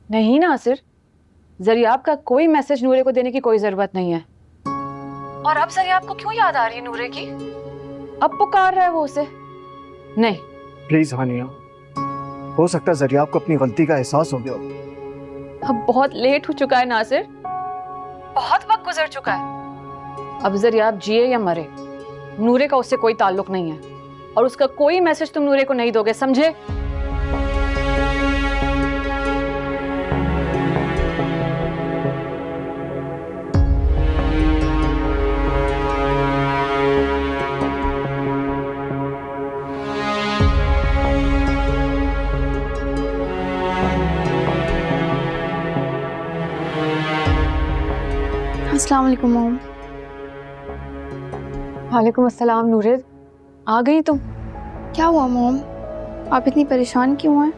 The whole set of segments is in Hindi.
नहीं नासिर, जरियाब का कोई मैसेज नूरे को देने की कोई जरूरत नहीं है। और अब जरियाब को क्यों याद आ रही है नूरे की? अब पुकार रहा है वो उसे? नहीं प्लीज हानिया, हो सकता है जरियाब को अपनी गलती का एहसास हो गया। अब बहुत लेट हो चुका है नासिर, बहुत वक्त गुजर चुका है। अब जरियाब जिए या मरे, नूरे का उससे कोई ताल्लुक नहीं है और उसका कोई मैसेज तुम नूरे को नहीं दोगे, समझे? अस्सलाम वालेकुम मॉम। वालेकुम अस्सलाम नूरे, आ गई तुम? क्या हुआ मॉम, आप इतनी परेशान क्यों हैं?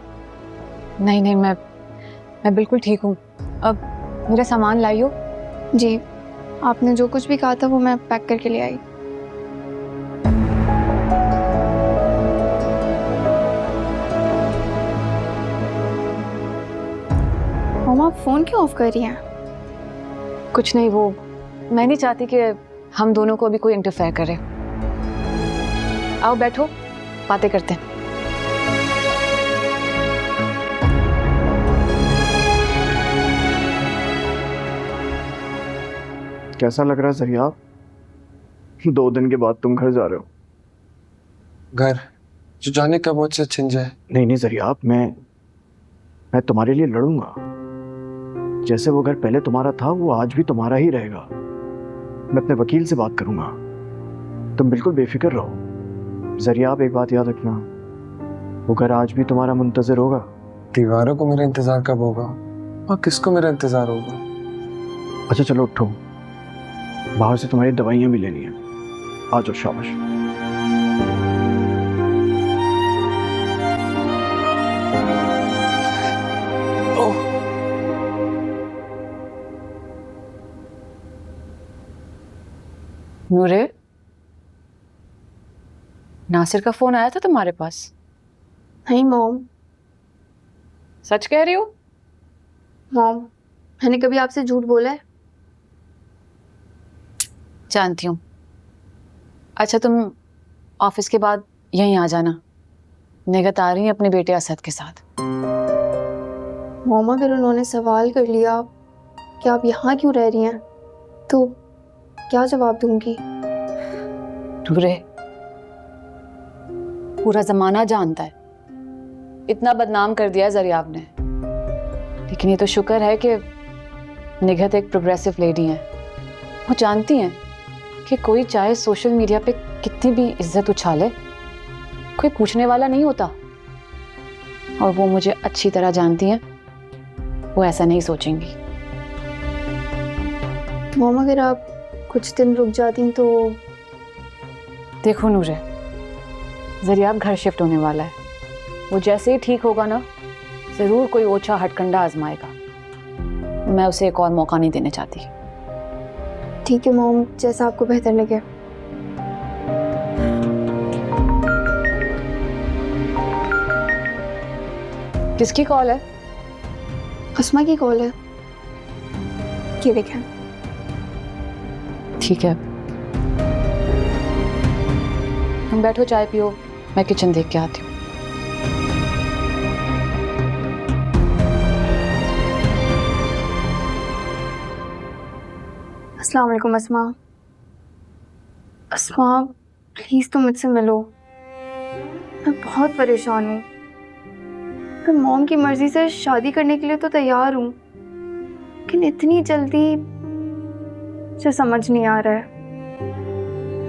नहीं नहीं, मैं बिल्कुल ठीक हूँ। अब मेरा सामान लाइयो। जी, आपने जो कुछ भी कहा था वो मैं पैक करके ले आई। मॉम आप फ़ोन क्यों ऑफ कर रही हैं? कुछ नहीं, वो मैं नहीं चाहती कि हम दोनों को अभी कोई इंटरफेयर करे। आओ बैठो, बातें करते हैं। कैसा लग रहा है जरियाब? 2 दिन के बाद तुम घर जा रहे हो। घर जो जाने का मुझसे छिन जाए। नहीं नहीं जरियाब, मैं तुम्हारे लिए लड़ूंगा। जैसे वो घर पहले तुम्हारा था वो आज भी तुम्हारा ही रहेगा। मैं अपने वकील से बात करूंगा, तुम बिल्कुल बेफिक्र रहो। जरियाब एक बात याद रखना, वो घर आज भी तुम्हारा मुंतजर होगा। दीवारों को मेरा इंतजार कब होगा और किसको मेरा इंतजार होगा? अच्छा चलो उठो, बाहर से तुम्हारी दवाइयाँ भी लेनी है। आ जाओ, शाबाश। नूरे, नासिर का फोन आया था तुम्हारे पास? नहीं मॉम। सच कह रही हो? मॉम, मैंने कभी आपसे झूठ बोला है? जानती हूँ। अच्छा तुम ऑफिस के बाद यहीं आ जाना, निगत आ रही है अपने बेटे असद के साथ। मॉम अगर उन्होंने सवाल कर लिया कि आप यहाँ क्यों रह रही हैं तो क्या जवाब दूंगी? नूरे, पूरा जमाना जानता है, इतना बदनाम कर दिया जरियाब ने। लेकिन ये तो शुक्र है कि निगहत एक प्रोग्रेसिव लेडी हैं। वो जानती हैं कि कोई चाहे सोशल मीडिया पे कितनी भी इज्जत उछाले, कोई पूछने वाला नहीं होता। और वो मुझे अच्छी तरह जानती हैं, वो ऐसा नहीं सोचेंगी। मॉम अगर आप कुछ दिन रुक जाती तो। देखो नूरे, जरियाब घर शिफ्ट होने वाला है। वो जैसे ही ठीक होगा ना, जरूर कोई ओछा हटकंडा आजमाएगा। मैं उसे एक और मौका नहीं देना चाहती। ठीक है मॉम, जैसा आपको बेहतर लगे। किसकी कॉल है? अस्मा की कॉल है। ये देखें। ठीक है, तुम बैठो, चाय पियो, मैं किचन देख के आती हूँ। अस्सलाम वालेकुम अस्मा। अस्मा प्लीज़ तुम मुझसे मिलो, मैं बहुत परेशान हूँ। मैं मॉम की मर्जी से शादी करने के लिए तो तैयार हूँ, लेकिन इतनी जल्दी मुझे समझ नहीं आ रहा है।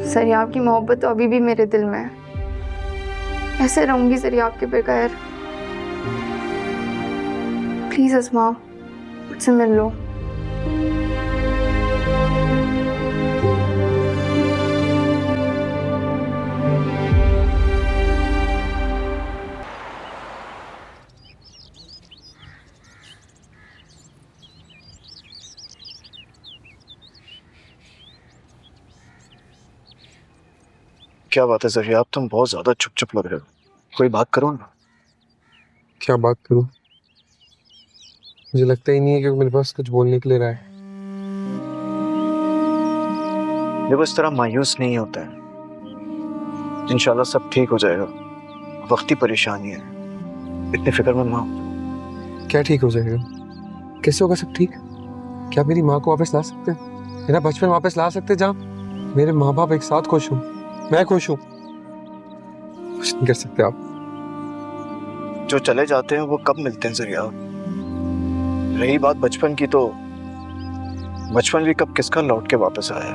जरियाब की मोहब्बत तो अभी भी मेरे दिल में है। कैसे रहूँगी जरियाब के बगैर? प्लीज़ अस्मा मुझसे मिल लो। क्या बात है जरियाब, तुम बहुत ज्यादा चुप चुप लग रहे हो। कोई बात करो ना। क्या बात करूं? मुझे लगता ही नहीं है कि वो मेरे पास कुछ बोलने के लिए रहा है। देखो इस तरह मायूस नहीं होता है, इंशाल्लाह सब ठीक हो जाएगा। वक्ती परेशानी है, इतनी फिक्र मत माँ। क्या ठीक हो जाएगा? कैसे होगा सब ठीक? क्या मेरी माँ को वापस ला सकते हैं? मेरा बचपन वापस ला सकते हैं जहाँ मेरे माँ बाप एक साथ खुश हूँ, मैं खुश हूँ? कुछ नहीं कर सकते आप। जो चले जाते हैं वो कब मिलते हैं जरिया। रही बात बचपन की, तो बचपन भी कब किसका लौट के वापस आया।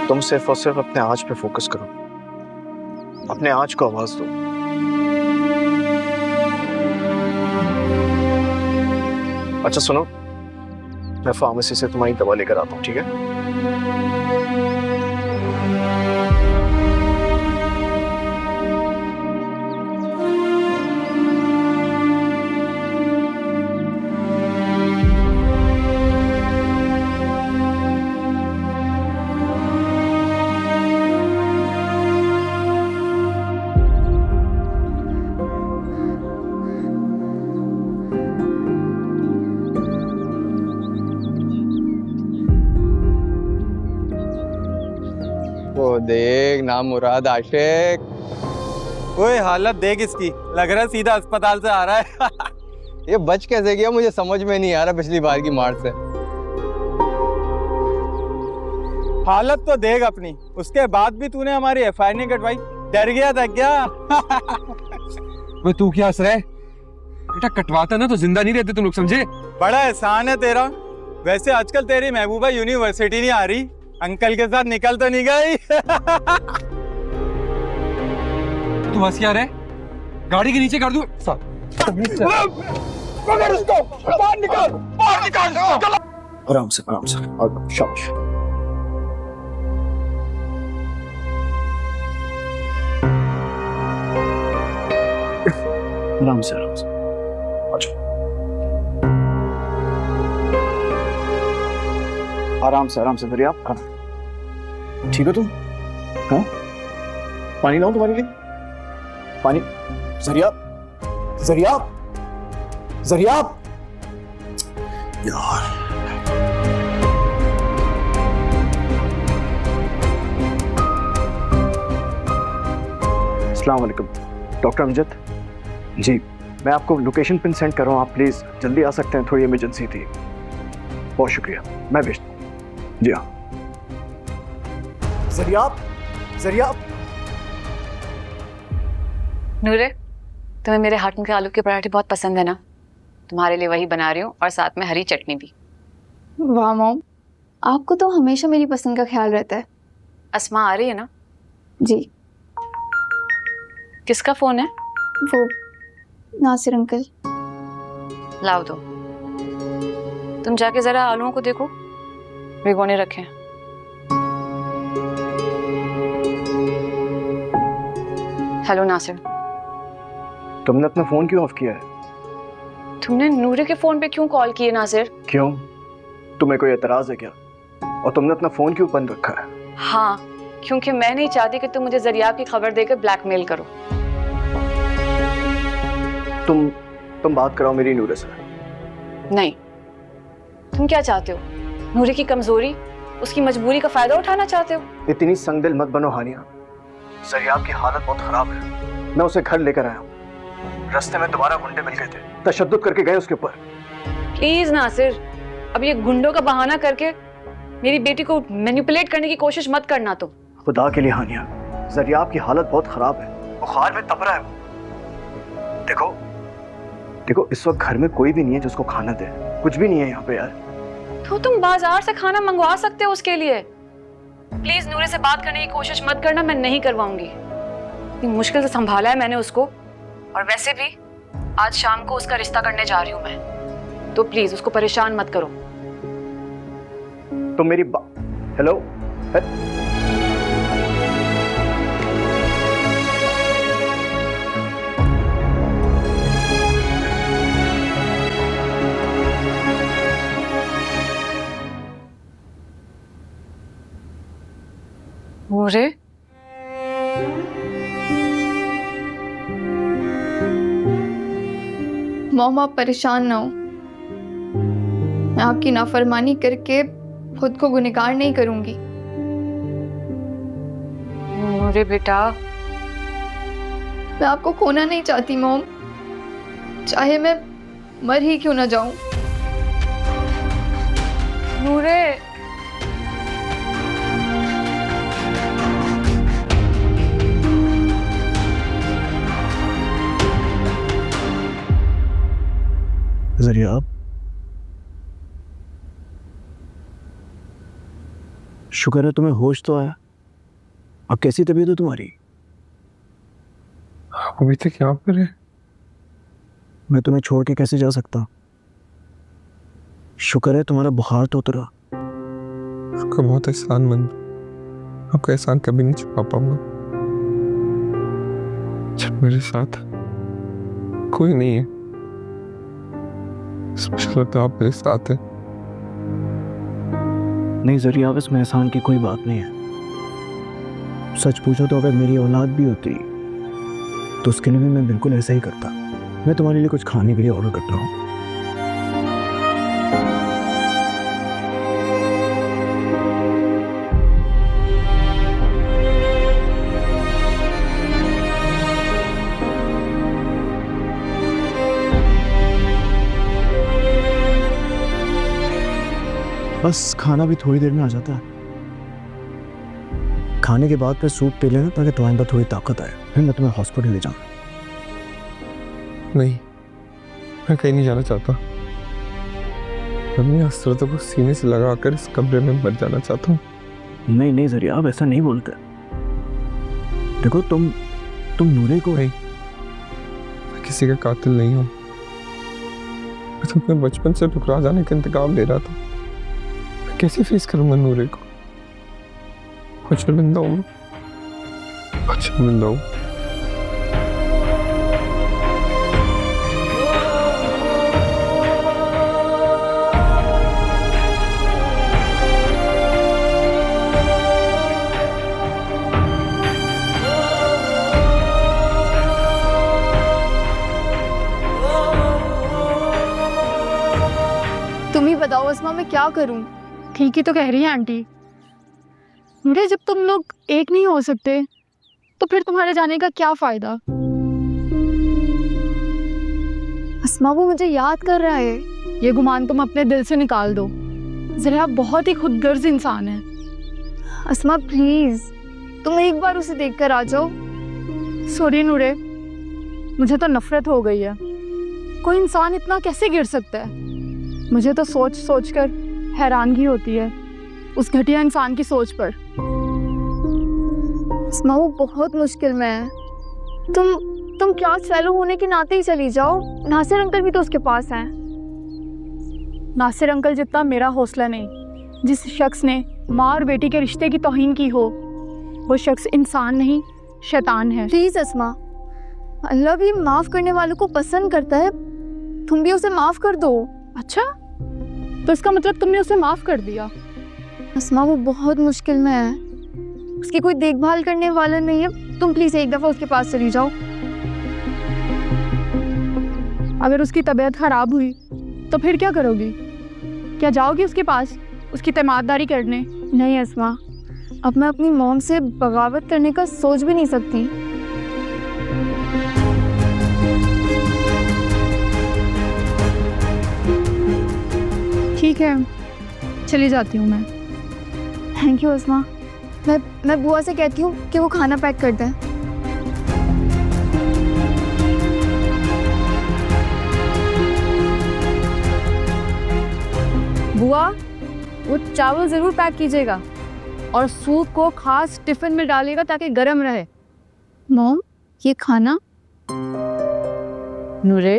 तुम सिर्फ और सिर्फ अपने आज पे फोकस करो, अपने आज को आवाज दो। अच्छा सुनो, मैं फार्मेसी से तुम्हारी दवा लेकर आता हूँ, ठीक है? वो देख ना मुराद आशिक। ओए हालत देख इसकी, लग रहा है सीधा अस्पताल से आ रहा है। ये बच कैसे गया मुझे समझ में नहीं आ रहा पिछली बार की मार से। हालत तो देख अपनी, उसके बाद भी तूने हमारी एफआईआर नहीं कटवाई। डर गया था क्या? वो तू क्या हंस रहा है? बेटा कटवाता ना तो जिंदा नहीं रहते तुम लोग, समझे? बड़ा एहसान है तेरा। वैसे आजकल तेरी महबूबा यूनिवर्सिटी नहीं आ रही, अंकल के साथ निकल तो नहीं गई? तू हंस क्या रहा है? गाड़ी के नीचे कर दूं? पकड़ उसको, बाहर निकाल, बाहर निकाल। आराम से और शाबाश। आराम से अच्छा, आराम से दरिया। ठीक हो तुम? हाँ, पानी लाऊं तुम्हारे लिए? पानी। जरिया यार। अस्सलाम वालेकुम डॉक्टर अमजद जी, मैं आपको लोकेशन पिन सेंड कर रहा हूँ, आप प्लीज जल्दी आ सकते हैं, थोड़ी इमरजेंसी थी। बहुत शुक्रिया, मैं भेजता हूँ। जी हाँ। जरिया नूरे, तुम्हें मेरे हाथ के आलू के पराठे बहुत पसंद है ना? तुम्हारे लिए वही बना रही हूँ, और साथ में हरी चटनी भी। वाह मॉम, आपको तो हमेशा मेरी पसंद का ख्याल रहता है। अस्मा आ रही है ना? जी। किसका फोन है? वो नासिर अंकल। लाओ दो। तुम जाके जरा आलूओं को देखो, भिगोने रखे हैं। हेलो नासिर, तुमने अपना फोन क्यों ऑफ किया है? तुमने नूरे के फोन पे क्यों कॉल किए नासिर? क्यों, तुम्हें कोई एतराज है क्या? और तुमने अपना फोन क्यों बंद रखा है? हाँ, क्योंकि मैं नहीं चाहती कि तुम मुझे जरिया की खबर देकर ब्लैकमेल करो। तुम बात कराओ मेरी नूरे से। नहीं, तुम क्या चाहते हो? नूरे की कमजोरी, उसकी मजबूरी का फायदा उठाना चाहते हो? इतनी संगदिल मत बनो हानिया। जरियाब की हालत बहुत खराब है, मैं उसे घर लेकर आया हूँ। रास्ते में दोबारा गुंडे मिल गए थे, तशद्दुद करके गए उसके ऊपर। प्लीज नासिर, अब ये गुंडों का बहाना करके मेरी बेटी को मैनिपुलेट करने की कोशिश मत करना तुम। खुदा के लिए हानिया, जरियाब की हालत बहुत खराब है, बुखार में तप रहा है वो। देखो इस वक्त घर में कोई भी नहीं है जिसको खाना दे, कुछ भी नहीं है यहाँ पे यार। तो तुम बाजार से खाना मंगवा सकते हो उसके लिए। प्लीज नूरे से बात करने की कोशिश मत करना, मैं नहीं करवाऊंगी। इतनी मुश्किल से संभाला है मैंने उसको, और वैसे भी आज शाम को उसका रिश्ता करने जा रही हूँ मैं, तो प्लीज उसको परेशान मत करो। तुम मेरी हेलो नूरे, मॉम आप परेशान ना हो, मैं आपकी नाफरमानी करके खुद को गुनहगार नहीं करूंगी। अरे बेटा, मैं आपको खोना नहीं चाहती मॉम, चाहे मैं मर ही क्यों ना जाऊं। नूरे, जरिया आप, शुक्र है तुम्हें होश तो आया। अब कैसी तबीयत है तुम्हारी? आप अभी तक यहाँ पर है? मैं तुम्हें छोड़ के कैसे जा सकता? शुक्र है तुम्हारा बुखार तो उतरा। आपका बहुत एहसानमंद, आपका एहसान कभी नहीं चुका पाऊंगा। जब मेरे साथ कोई नहीं है, स्पेशल तो आप मेरे साथ है। नहीं जरिया, अब इसमें एहसान की कोई बात नहीं है। सच पूछो तो अगर मेरी औलाद भी होती तो उसके लिए भी मैं बिल्कुल ऐसा ही करता। मैं तुम्हारे लिए कुछ खाने के लिए ऑर्डर करता हूँ। बस खाना भी थोड़ी देर में आ जाता है। खाने के बाद फिर सूप पी लेना ताकि तुम्हारे अंदर थोड़ी ताकत आए, फिर मैं तुम्हें हॉस्पिटल ले जाऊँ। नहीं, मैं कहीं नहीं जाना चाहता। अपनी हसरतों को सीने से लगाकर इस कमरे में मर जाना चाहता हूँ। नहीं नहीं जरिया, आप ऐसा नहीं बोलते। देखो तुम नूरे को नहीं, मैं किसी का कातिल नहीं हूँ। मैं तो अपने बचपन से ठुकरा जाने का इंतकाम ले रहा था। मैं कैसे फेस करूंगा नूरे को? कुछ शर्मिंदा हूँ, कुछ शर्मिंदा हूँ। तुम ही बताओ अस्मा, मैं क्या करूं? ठीक ही तो कह रही है आंटी। मुझे जब तुम लोग एक नहीं हो सकते तो फिर तुम्हारे जाने का क्या फायदा? अस्मा वो मुझे याद कर रहा है। ये गुमान तुम अपने दिल से निकाल दो। जरा बहुत ही खुदगर्ज इंसान है। अस्मा प्लीज, तुम एक बार उसे देखकर आ जाओ। सॉरी नूरे, मुझे तो नफरत हो गई है। कोई इंसान इतना कैसे गिर सकता है? मुझे तो सोच सोच कर हैरानगी होती है उस घटिया इंसान की सोच पर। अस्मा वो बहुत मुश्किल में है। तुम क्लास फेलो होने के नाते ही चली जाओ। नासिर अंकल भी तो उसके पास हैं। नासिर अंकल जितना मेरा हौसला नहीं। जिस शख्स ने माँ और बेटी के रिश्ते की तौहीन की हो, वो शख्स इंसान नहीं शैतान है। प्लीज अस्मा, अल्लाह भी माफ करने वालों को पसंद करता है। तुम भी उसे माफ कर दो। अच्छा, तो इसका मतलब तुमने उसे माफ कर दिया? अस्मा वो बहुत मुश्किल में है, उसकी कोई देखभाल करने वाला नहीं है। तुम प्लीज एक दफा उसके पास चली जाओ। अगर उसकी तबीयत खराब हुई तो फिर क्या करोगी? क्या जाओगी उसके पास उसकी तीमारदारी करने? नहीं अस्मा, अब मैं अपनी मॉम से बगावत करने का सोच भी नहीं सकती। ठीक है, चली जाती हूँ मैं। थैंक यू अस्मा। मैं बुआ से कहती हूँ कि वो खाना पैक कर दें। बुआ, वो चावल ज़रूर पैक कीजिएगा और सूप को खास टिफ़िन में डालिएगा ताकि गर्म रहे। मॉम, ये खाना? नूरे,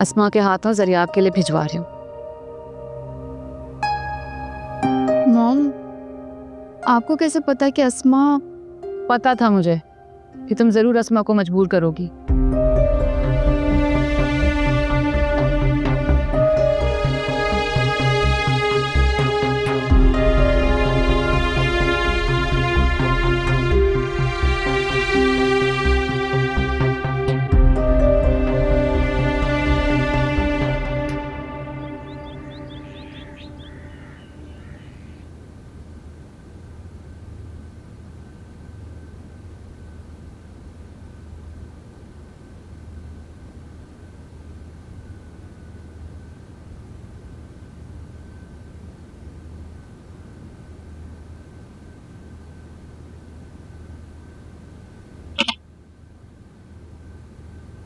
अस्मा के हाथों जरिया के लिए भिजवा रही हूँ। मॉम, आपको कैसे पता कि अस्मा? पता था मुझे कि तुम ज़रूर अस्मा को मजबूर करोगी।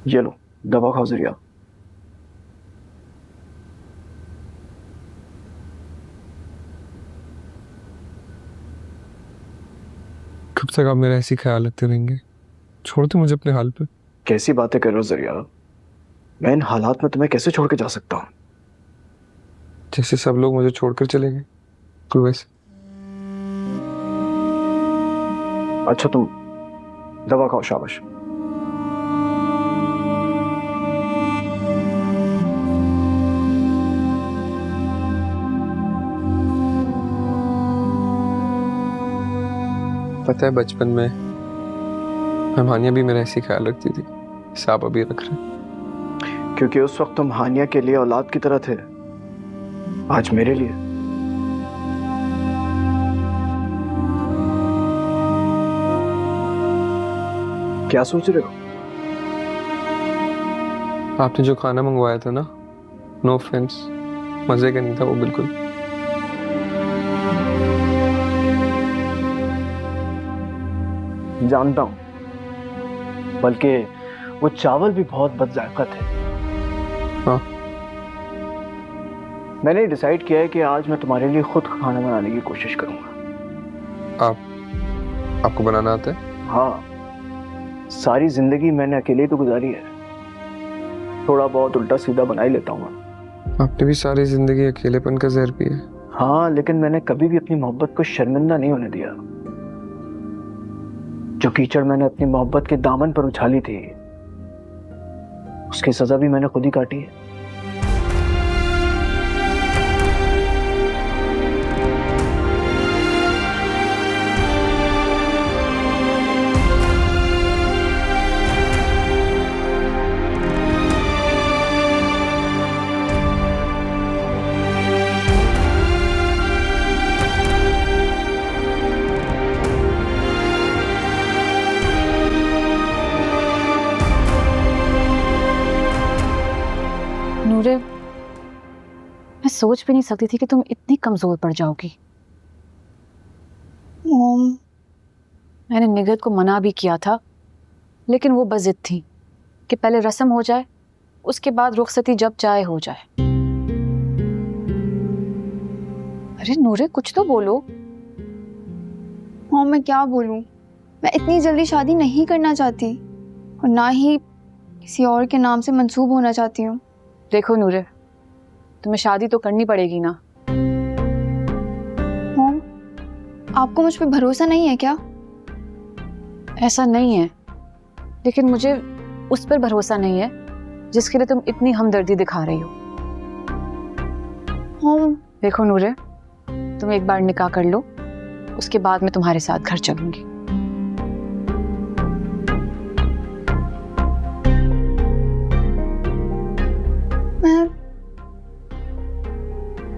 ये लो दवा खाओ जरिया। कब तक आप मेरा ऐसी ख्याल रखते रहेंगे? छोड़ दो मुझे अपने हाल पे। कैसी बातें कर रहे हो जरिया? मैं इन हालात में तुम्हें कैसे छोड़ के जा सकता हूँ? जैसे सब लोग मुझे छोड़कर चले गए, तो वैसे। अच्छा तुम दवा खाओ, शाबाश। पता है बचपन में हानिया भी मेरा ऐसी ख्याल रखती थी, जैसे आप अभी रख रहे हैं। क्योंकि उस वक्त तुम हानिया के लिए औलाद की तरह थे, आज मेरे लिए। क्या सोच रहे हो? आपने जो खाना मंगवाया था ना, नो ऑफेंस, मजे का नहीं था वो बिल्कुल। जानता हूं, बल्कि वो चावल भी बहुत बदजायका थे। हाँ। मैंने डिसाइड किया है कि आज मैं तुम्हारे लिए खुद खाना बनाने की कोशिश करूंगा। आपको बनाना आता है? हाँ, सारी जिंदगी मैंने अकेले तो गुजारी है, थोड़ा बहुत उल्टा सीधा बना ही लेता हूँ। आपने भी सारी जिंदगी अकेलेपन का जहर पिया। हाँ, लेकिन मैंने कभी भी अपनी मोहब्बत को शर्मिंदा नहीं होने दिया। जो कीचड़ मैंने अपनी मोहब्बत के दामन पर उछाली थी, उसकी सजा भी मैंने खुद ही काटी है। नूरे, मैं सोच भी नहीं सकती थी कि तुम इतनी कमजोर पड़ जाओगी। मॉम, मैंने निगहत को मना भी किया था, लेकिन वो बस जिद थी कि पहले रस्म हो जाए, उसके बाद रुखसती जब चाहे हो जाए। अरे नूरे, कुछ तो बोलो। मॉम मैं क्या बोलूं? मैं इतनी जल्दी शादी नहीं करना चाहती और ना ही किसी और के नाम से मंसूब होना चाहती हूँ। देखो नूरे, तुम्हें शादी तो करनी पड़ेगी ना। मॉम, आपको मुझ पे भरोसा नहीं है क्या? ऐसा नहीं है, लेकिन मुझे उस पर भरोसा नहीं है जिसके लिए तुम इतनी हमदर्दी दिखा रही हो। मॉम, देखो नूरे, तुम एक बार निकाह कर लो, उसके बाद मैं तुम्हारे साथ घर चलूंगी।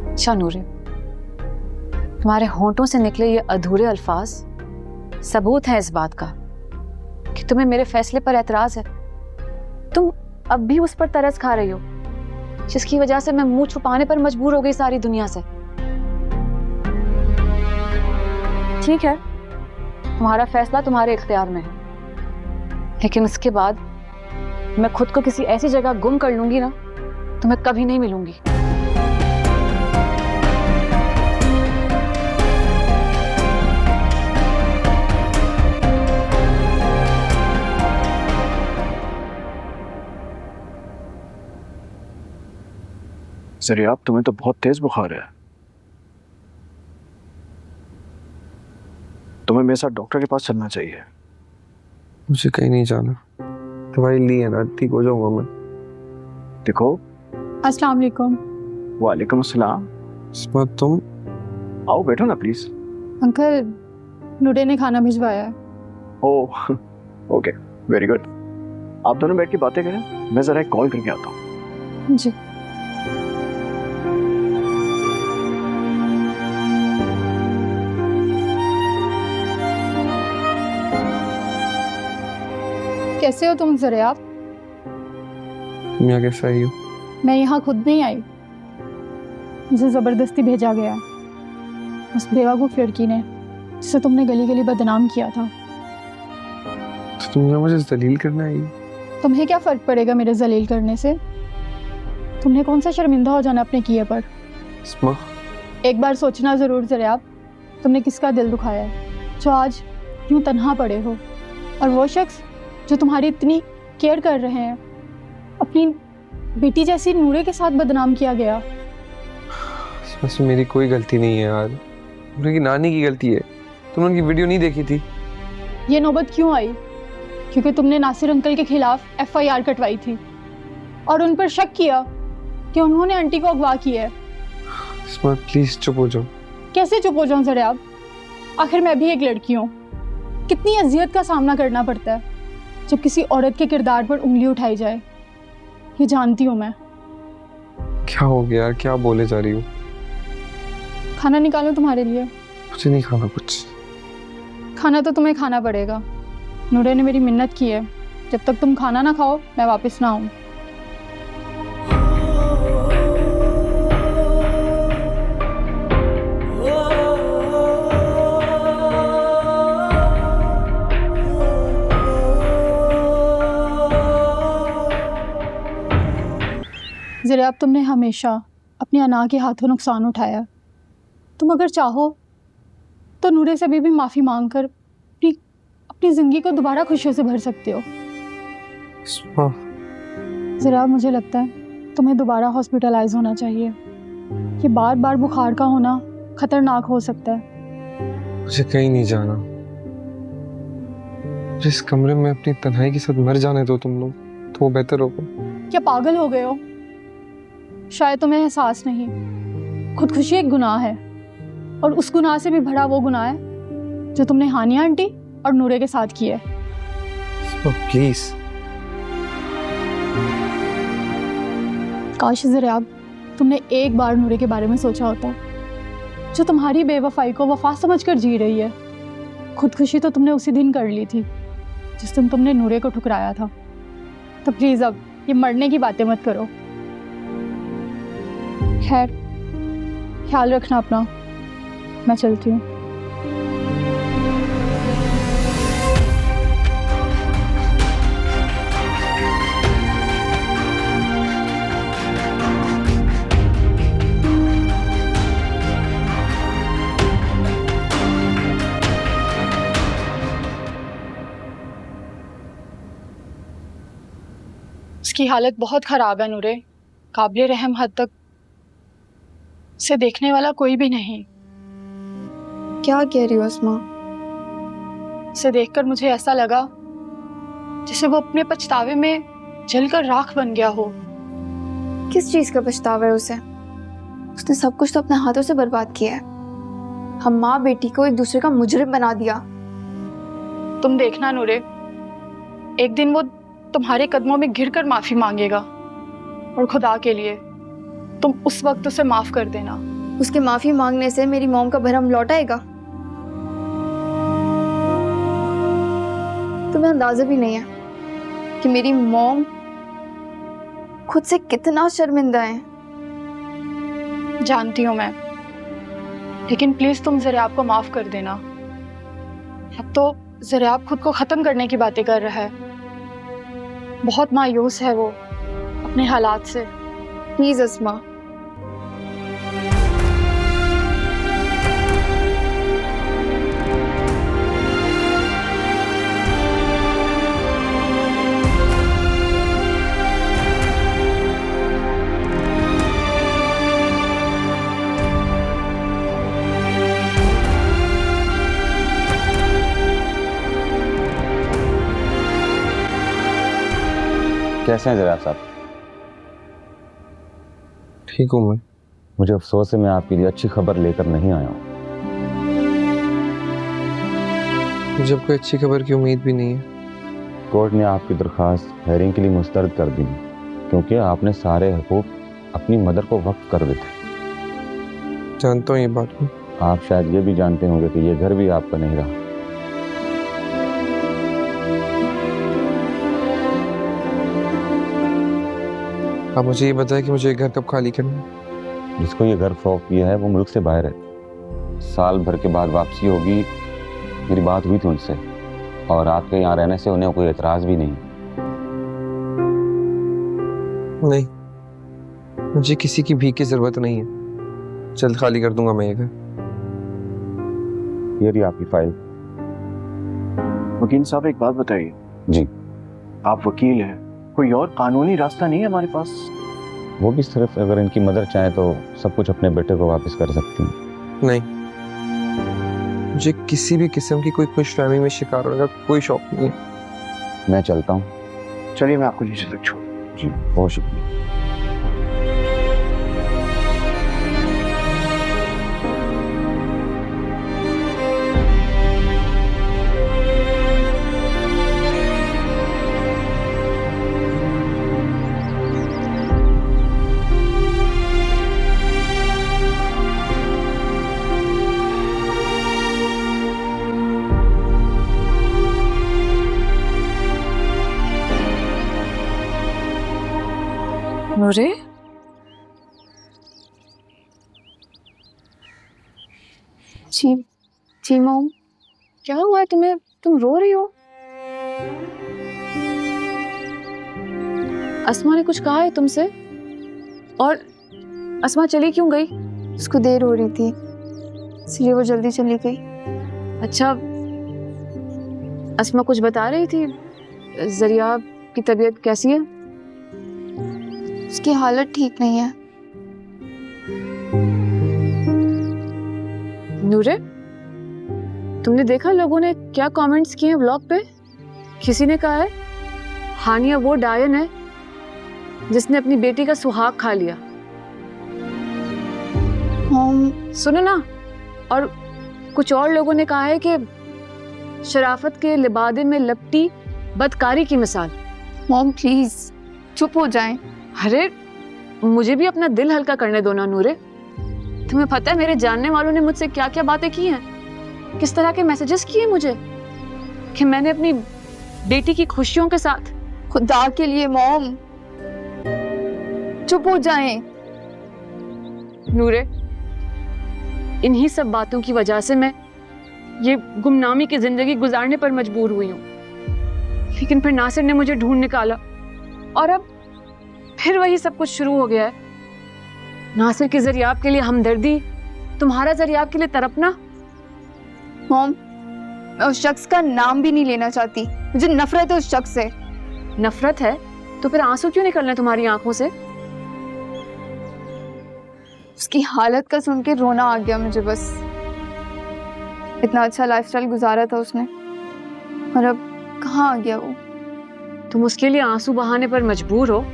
अच्छा नूरे, तुम्हारे होंठों से निकले ये अधूरे अल्फाज सबूत है इस बात का कि तुम्हें मेरे फैसले पर एतराज है। तुम अब भी उस पर तरस खा रही हो जिसकी वजह से मैं मुंह छुपाने पर मजबूर हो गई सारी दुनिया से। ठीक है, तुम्हारा फैसला तुम्हारे इख्तियार में है, लेकिन उसके बाद मैं खुद को किसी ऐसी जगह गुम कर लूंगी ना, तुम्हें कभी नहीं मिलूंगी। जरिया, तुम्हें तो बहुत तेज बुखार है। तुम्हें मेरे साथ डॉक्टर के पास चलना चाहिए। मुझे कहीं नहीं जाना, दवाई ली है ना, ठीक हो जाऊंगा मैं। देखो। अस्सलाम वालेकुम। वालेकुम अस्सलाम। इस्मत, तुम आओ बैठो ना प्लीज। अंकल, नूरे ने खाना भिजवाया है। Oh okay, very good. आप दोनों बैठ के बातें करें, मैं जरा एक कॉल करके आता हूँ। जी। कैसे हो तुम जरिया? तुम यहाँ कैसे आई हो? मैं यहाँ खुद नहीं आई, मुझे ज़बरदस्ती भेजा गया है उस बेवकूफ़ लड़की ने जिसे तुमने गली गली बदनाम किया था। तो तुम यहाँ मुझे जलील करने आई? तुम्हें क्या फ़र्क पड़ेगा मेरे जलील करने से? तुमने कौन सा शर्मिंदा हो जाना अपने किए पर? इस्मा, एक बार सोचना ज़रूर ज़रियाब, तुमने किसका दिल दुखाया है जो आज यूं तन्हा पड़े हो? और वो शख्स जो तुम्हारी इतनी केयर कर रहे हैं, अपनी बेटी जैसी नूरे के साथ बदनाम किया गया। इसमें मेरी कोई गलती नहीं है यार, उनकी नानी की गलती है। तुमने उनकी वीडियो नहीं देखी थी? ये नौबत क्यों आई? क्योंकि तुमने नासिर अंकल के खिलाफ FIR कटवाई थी और उन पर शक किया कि उन्होंने आंटी को अगवा किया है। इस्मा प्लीज चुप हो जाओ। कैसे चुप हो जाऊं ज़रियाब? आखिर मैं भी एक लड़की हूँ। कितनी अजियत का सामना करना पड़ता है जब किसी औरत के किरदार पर उंगली उठाई जाए, ये जानती हूँ मैं। क्या हो गया यार, क्या बोले जा रही हो? खाना निकालो तुम्हारे लिए। मुझे नहीं खाना कुछ। खाना तो तुम्हें खाना पड़ेगा। नूरे ने मेरी मिन्नत की है, जब तक तुम खाना ना खाओ मैं वापस ना आऊँ। ज़रियाब, तुमने हमेशा अपनी अना के हाथों नुकसान उठाया। तुम अगर चाहो तो नूरे से अभी भी माफ़ी मांग कर अपनी ज़िंदगी को दोबारा खुशियों से भर सकते हो। इस्मा, ज़रियाब, मुझे लगता है तुम्हें दोबारा हॉस्पिटलाइज होना चाहिए। ये बार बार बुखार का होना ख़तरनाक हो सकता है। मुझे कहीं नहीं जाना। जिस कमरे में अपनी तन्हाई के साथ मर जाने दो तुम लोग, तो वो बेहतर होगा। क्या पागल हो गए हो? शायद तुम्हें एहसास नहीं, खुदकुशी एक गुनाह है, और उस गुनाह से भी बड़ा वो गुनाह है जो तुमने हानिया आंटी और नूरे के साथ किया है। प्लीज। काश ज़रियाब, तुमने एक बार नूरे के बारे में सोचा होता, जो तुम्हारी बेवफाई को वफा समझकर जी रही है। खुदकुशी तो तुमने उसी दिन कर ली थी जिस दिन तुमने नूरे को ठुकराया था। तो प्लीज़ अब ये मरने की बातें मत करो। खैर, ख्याल रखना अपना, मैं चलती हूँ। उसकी हालत बहुत ख़राब है नूरे, काबिल रहम हद तक से देखने वाला कोई भी नहीं। क्या कह रही हो अस्मा? उसे देखकर मुझे ऐसा लगा जैसे वो अपने पछतावे में जलकर राख बन गया हो। किस चीज का पछतावा है उसे? उसने सब कुछ तो अपने हाथों से बर्बाद किया है। हम माँ बेटी को एक दूसरे का मुजरिम बना दिया। तुम देखना नूरे, एक दिन वो तुम्हारे कदमों में गिरकर माफी मांगेगा, और खुदा के लिए तुम उस वक्त उसे माफ कर देना। उसके माफी मांगने से मेरी मॉम का भरम लौट आएगा? तुम्हें अंदाजा भी नहीं है कि मेरी मॉम खुद से कितना शर्मिंदा है। जानती हूँ मैं, लेकिन प्लीज तुम ज़रियाब को माफ कर देना। अब तो ज़रियाब खुद को खत्म करने की बातें कर रहा है। बहुत मायूस है वो अपने हालात से। प्लीज अस्मा, कैसे हैं ज़रियाब साहब? ठीक हूँ मैं। मुझे अफसोस है मैं आपके लिए अच्छी खबर लेकर नहीं आया हूँ। मुझे अब कोई अच्छी खबर की उम्मीद भी नहीं है। कोर्ट ने आपकी दरख्वास्त हेयरिंग के लिए मुस्तरद कर दी क्योंकि आपने सारे हकूक अपनी मदर को वक्फ कर दिए थे। जानता हूँ ये बात मैं। आप शायद ये भी जानते होंगे कि ये घर भी आपका नहीं रहा। आप मुझे ये बताएं कि मुझे ये घर कब खाली करना है? जिसको ये घर फरोख्त किया है वो मुल्क से बाहर है। साल भर के बाद वापसी होगी। मेरी बात हुई थी उनसे और आपके यहाँ रहने से उन्हें कोई एतराज़ भी नहीं। नहीं, मुझे किसी की भीख की जरूरत नहीं है। जल्द खाली कर दूंगा मैं ये घर। ये रही आपकी फाइल। वकील साहब एक बात बताइए। जी। आप वकील हैं, कोई और कानूनी रास्ता नहीं है हमारे पास? वो भी सिर्फ अगर इनकी मदर चाहे तो सब कुछ अपने बेटे को वापस कर सकती हैं। नहीं, मुझे किसी भी किस्म की कोई खुशफहमी में शिकार होने का कोई शौक नहीं है। मैं चलता हूँ। चलिए मैं आपको नीचे तक छोड़। जी, बहुत शुक्रिया। नूरे, जी जी मॉम। क्या हुआ है तुम्हें? तुम रो रही हो? अस्मा ने कुछ कहा है तुमसे? और अस्मा चली क्यों गई? उसको देर हो रही थी इसलिए वो जल्दी चली गई। अच्छा, अस्मा कुछ बता रही थी? जरिया की तबीयत कैसी है? उसकी हालत ठीक नहीं है। नूरे, तुमने देखा लोगों ने क्या कमेंट्स किए हैं व्लॉग पे? किसी ने कहा है हानिया वो डायन है जिसने अपनी बेटी का सुहाग खा लिया। मॉम, सुनो ना, और कुछ और लोगों ने कहा है कि शराफत के लिबादे में लपटी बदकारी की मिसाल। मॉम प्लीज चुप हो जाएं। अरे मुझे भी अपना दिल हल्का करने दो ना नूरे। तुम्हें पता है मेरे जानने वालों ने मुझसे क्या क्या बातें की हैं, किस तरह के मैसेजेस किए मुझे कि मैंने अपनी बेटी की खुशियों के साथ। खुदा के लिए मॉम चुप हो जाएं। नूरे, इन्हीं सब बातों की वजह से मैं ये गुमनामी की जिंदगी गुजारने पर मजबूर हुई हूँ। लेकिन फिर नासिर ने मुझे ढूंढ निकाला और अब फिर वही सब कुछ शुरू हो गया है। नासिर की जरियाब के लिए हमदर्दी, तुम्हारा जरियाब के लिए तड़पना। मॉम, मैं उस शख्स का नाम भी नहीं लेना चाहती। मुझे नफरत है उस शख्स से। नफरत है तो फिर आंसू क्यों निकल रहे हैं तुम्हारी आंखों से? उसकी हालत का सुन के रोना आ गया मुझे। बस इतना अच्छा लाइफस्टाइल गुजारा था उसने और अब कहाँ आ गया वो। तुम उसके लिए आंसू बहाने पर मजबूर हो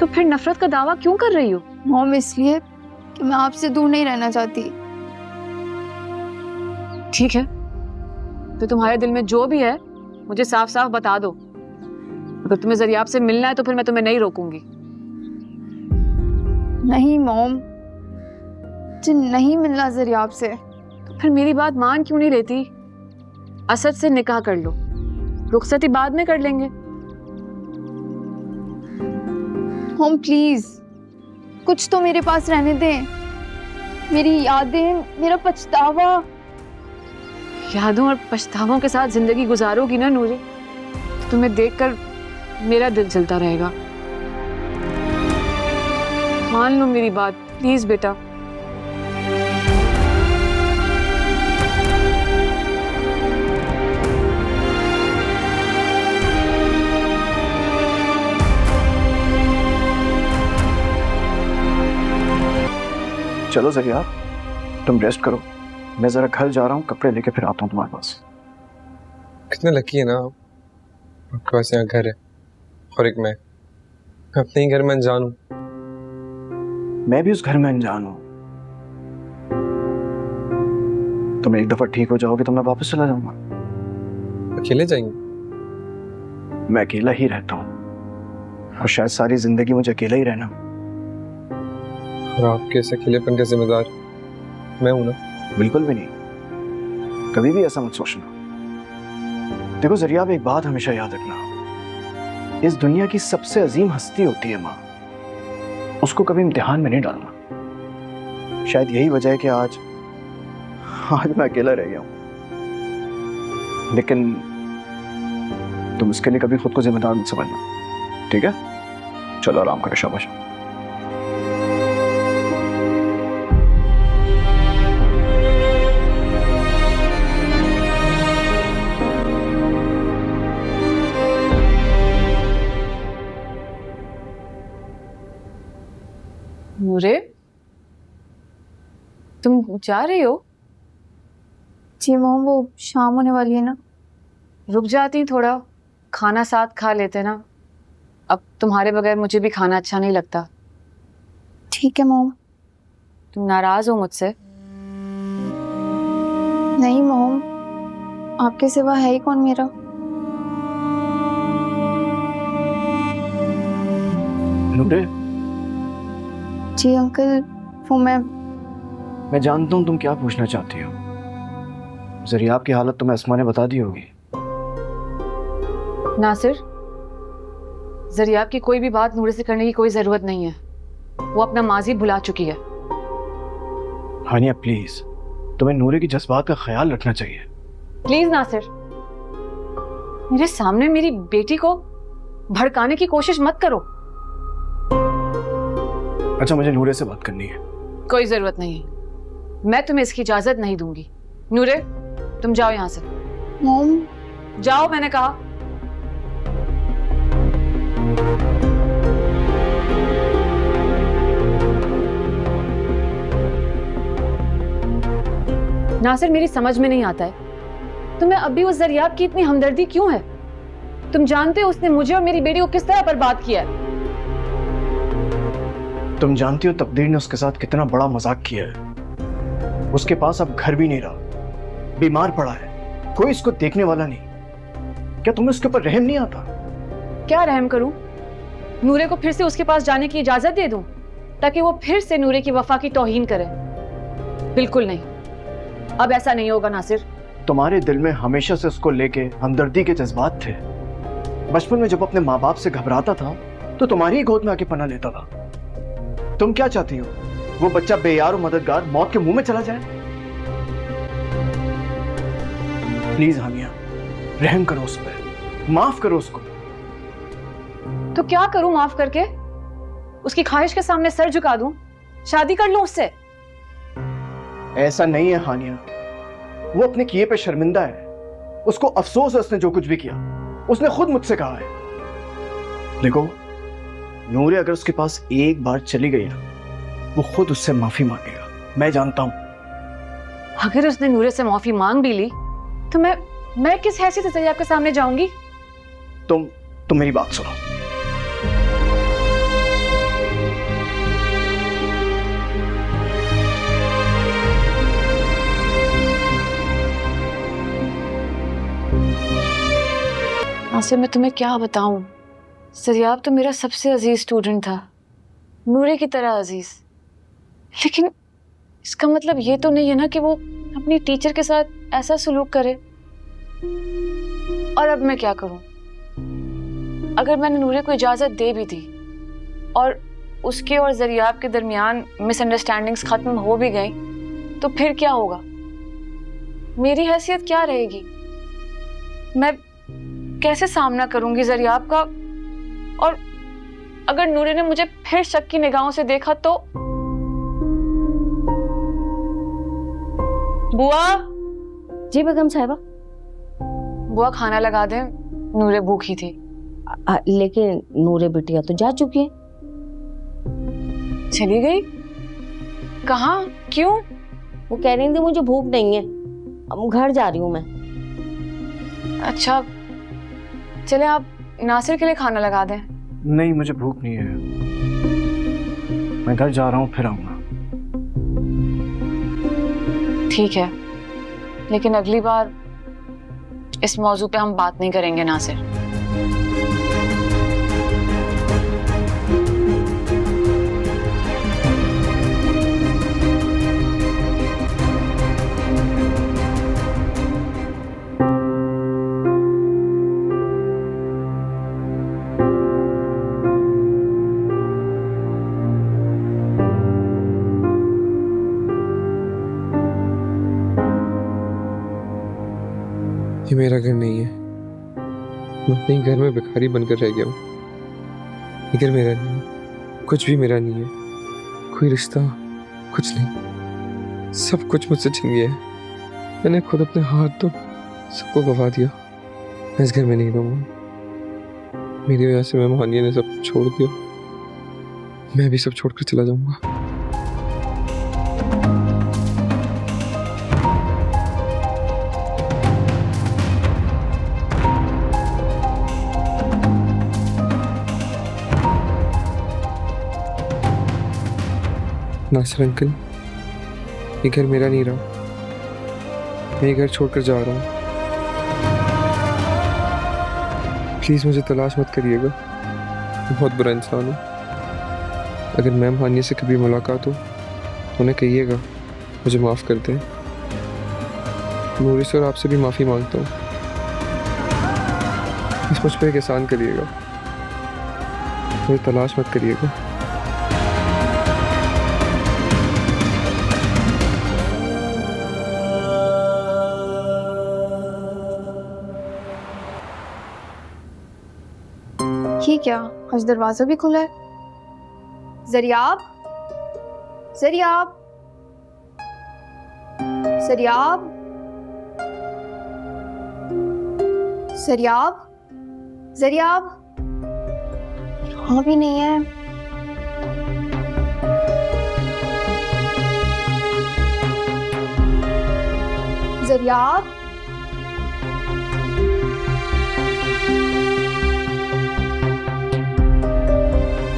तो फिर नफरत का दावा क्यों कर रही हो? मॉम, इसलिए कि मैं आपसे दूर नहीं रहना चाहती। ठीक है, तो तुम्हारे दिल में जो भी है मुझे साफ साफ बता दो। अगर तुम्हें जरियाब से मिलना है तो फिर मैं तुम्हें नहीं रोकूंगी। नहीं मॉम, मुझे नहीं मिलना जरियाब से। तो फिर मेरी बात मान क्यों नहीं लेती? असद से निकाह कर लो, रुखसती बाद में कर लेंगे। मॉम प्लीज कुछ तो मेरे पास रहने दें। मेरी यादें, मेरा पछतावा। यादों और पछतावों के साथ जिंदगी गुजारोगी ना नूरी, तो तुम्हें देखकर मेरा दिल जलता रहेगा। मान लो मेरी बात प्लीज बेटा। चलो जरिया, तुम रेस्ट करो, मैं जरा घर जा रहा हूँ, कपड़े लेके फिर आता हूँ तुम्हारे पास। कितने लकी है ना आप, आपके पास यहाँ घर है और एक मैं अपने ही घर में अनजान हूँ। मैं भी उस घर में अनजान हूँ। तुम एक दफा ठीक हो जाओगे तो मैं वापस चला जाऊंगा। अकेले जाएंगे? मैं अकेला ही रहता हूँ और शायद सारी जिंदगी मुझे अकेला ही रहना। और आपके इस अकेलेपन का जिम्मेदार मैं हूं ना? बिल्कुल भी नहीं, कभी भी ऐसा मत सोचना। देखो जरिया, एक बात हमेशा याद रखना, इस दुनिया की सबसे अजीम हस्ती होती है माँ, उसको कभी इम्तिहान में नहीं डालना। शायद यही वजह है कि आज मैं अकेला रह गया हूं। लेकिन तुम इसके लिए कभी खुद को जिम्मेदार मत समझना, ठीक है? चलो आराम करो, शाबाश। नूरे, तुम जा रही हो? जी मॉम, वो शाम होने वाली है ना। रुक जाती थोड़ा, खाना साथ खा लेते ना। अब तुम्हारे बगैर मुझे भी खाना अच्छा नहीं लगता। ठीक है मॉम। तुम नाराज हो मुझसे? नहीं मॉम, आपके सिवा है ही कौन मेरा। नूरे, जी अंकल, वो मैं जानता हूँ तुम क्या पूछना चाहती हो। जरियाब की हालत तुम्हें अस्मा ने बता दी होगी। नासिर, जरियाब की कोई भी बात नूरे से करने की कोई जरूरत नहीं है। वो अपना माजी भुला चुकी है। हानिया प्लीज, तुम्हें नूरे की जज्बात का ख्याल रखना चाहिए। प्लीज नासिर, मेरे सामने मेरी बेटी को भड़काने की कोशिश मत करो। अच्छा, मुझे नूरे से बात करनी है। कोई जरूरत नहीं है, मैं तुम्हें इसकी इजाजत नहीं दूंगी। नूरे, तुम जाओ यहां से। मॉम, जाओ, मैंने कहा। नासिर, मेरी समझ में नहीं आता है तुम्हें अभी उस जरियाब की इतनी हमदर्दी क्यों है? तुम जानते हो उसने मुझे और मेरी बेटी को किस तरह बर्बाद किया है। तुम जानती हो तकदीर ने उसके साथ कितना बड़ा मजाक किया है। उसके पास अब घर भी नहीं रहा, बीमार पड़ा है, कोई इसको देखने वाला नहीं। क्या तुम्हें उसके ऊपर रहम नहीं आता? क्या रहम करूं? नूरे को फिर से उसके पास जाने की इजाजत दे दूं ताकि वो फिर से नूरे की वफा की तौहीन करे? बिल्कुल नहीं, अब ऐसा नहीं होगा नासिर। तुम्हारे दिल में हमेशा से उसको लेके हमदर्दी के जज्बात थे। बचपन में जब अपने माँ बाप से घबराता था तो तुम्हारी ही गोद में आके पनाह लेता था। तुम क्या चाहती हो, वो बच्चा बेयार और मददगार मौत के मुंह में चला जाए? प्लीज हानिया, रहम करो उस पर, माफ करो उसको। तो क्या करूं माफ करके? उसकी ख्वाहिश के सामने सर झुका दूं? शादी कर लूं उससे? ऐसा नहीं है हानिया, वो अपने किए पे शर्मिंदा है। उसको अफसोस है उसने जो कुछ भी किया। उसने खुद मुझसे कहा है। देखो नूरे अगर उसके पास एक बार चली गई ना, वो खुद उससे माफी मांगेगा, मैं जानता हूं। अगर उसने नूरे से माफी मांग भी ली तो मैं किस हैसियत से आपके सामने जाऊंगी? तुम मेरी बात सुनो। नासिर, मैं तुम्हें क्या बताऊं, जरियाब तो मेरा सबसे अजीज स्टूडेंट था, नूरे की तरह अजीज। लेकिन इसका मतलब ये तो नहीं है ना कि वो अपनी टीचर के साथ ऐसा सलूक करे। और अब मैं क्या करूं? अगर मैंने नूरे को इजाजत दे भी दी और उसके और जरियाब के दरमियान मिसअंडरस्टैंडिंग्स खत्म हो भी गई तो फिर क्या होगा? मेरी हैसियत क्या रहेगी? मैं कैसे सामना करूंगी जरियाब का? और अगर नूरे ने मुझे फिर शक की निगाहों से देखा तो? बुआ। जी बेगम साहिबा। बुआ, खाना लगा दें, नूरे भूखी थी। लेकिन नूरे बिटिया तो जा चुकी है। चली गई? कहाँ? क्यों? वो कह रही थी मुझे भूख नहीं है, अब घर जा रही हूँ मैं। अच्छा, चले आप नासिर के लिए खाना लगा दें। नहीं, मुझे भूख नहीं है, मैं घर जा रहा हूँ, फिर आऊंगा। ठीक है, लेकिन अगली बार इस मौजू पे हम बात नहीं करेंगे नासिर। ये मेरा घर नहीं है, मैं अपने घर में भिखारी बनकर रह गया हूँ। ये घर मेरा नहीं है, कुछ भी मेरा नहीं है, कोई रिश्ता कुछ नहीं, सब कुछ मुझसे छिन गया है। मैंने खुद अपने हाथ तो सबको गवा दिया। मैं इस घर में नहीं रहूँगा। मेरी वजह से मैम हानिया ने सब छोड़ दिया, मैं भी सब छोड़कर चला जाऊंगा। नासिर अंकल, ये घर मेरा नहीं रहा, मैं ये घर छोड़कर जा रहा हूँ। प्लीज़ मुझे तलाश मत करिएगा, मैं बहुत बुरा इंसान हूँ। अगर मैम हानिया से कभी मुलाकात हो तो उन्हें कहिएगा मुझे माफ़ कर दें। नूरी सर, आपसे भी माफ़ी मांगता हूँ, इस मुझ पर एक एहसान करिएगा, मुझे तलाश मत करिएगा। ये क्या, आज दरवाजा भी खुला है। ज़रियाब, ज़रियाब, ज़रियाब, ज़रियाब, ज़रियाब, यहाँ भी नहीं है। ज़रियाब,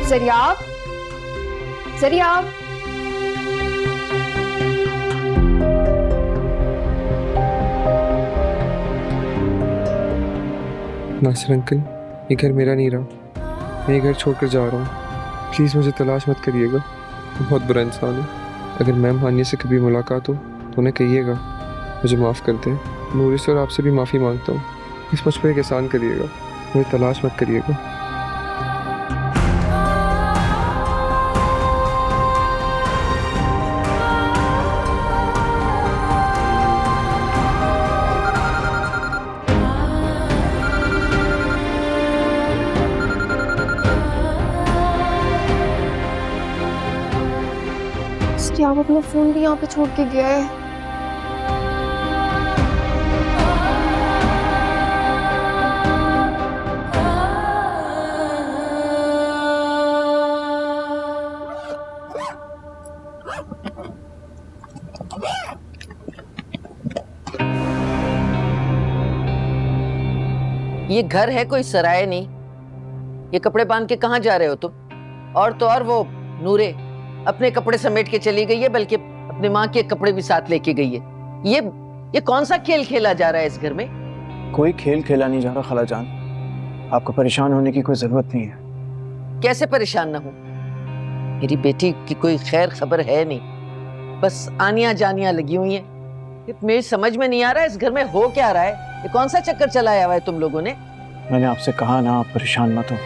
ज़रियाब, ज़रियाब, नासिर अंकल, ये घर मेरा नहीं रहा, मैं ये घर छोड़कर जा रहा हूँ। प्लीज़ मुझे तलाश मत करिएगा, मैं बहुत बुरा इंसान हूँ। अगर मैम हानिया से कभी मुलाकात हो तो उन्हें कहिएगा मुझे माफ़ कर दें। नूरी सर, आपसे भी माफ़ी मांगता हूँ, इस मुझ पर एक एहसान करिएगा, मुझे तलाश मत करिएगा। ज़रियाब अपना फ़ोन भी यहाँ पे छोड़ के गया है। ये घर है कोई सराय नहीं। ये कपड़े बांध के कहाँ जा रहे हो तुम? और तो और वो नूरे अपने कपड़े समेट के चली गई है, बल्कि अपनी माँ के कपड़े भी साथ लेके गई है। ये कौन सा खेल खेला जा रहा है इस घर में? कोई खेल खेला नहीं जा रहा खालाजान, आपको परेशान होने की कोई जरूरत नहीं है। कैसे परेशान ना हूं? मेरी बेटी की कोई खैर खबर है नहीं, बस आनियां जानियां लगी हुई हैं। मेरी समझ में नहीं आ रहा है इस घर में हो क्या रहा है। ये कौन सा चक्कर चलाया हुआ है तुम लोगों ने? मैंने आपसे कहा ना, आप परेशान मत हो।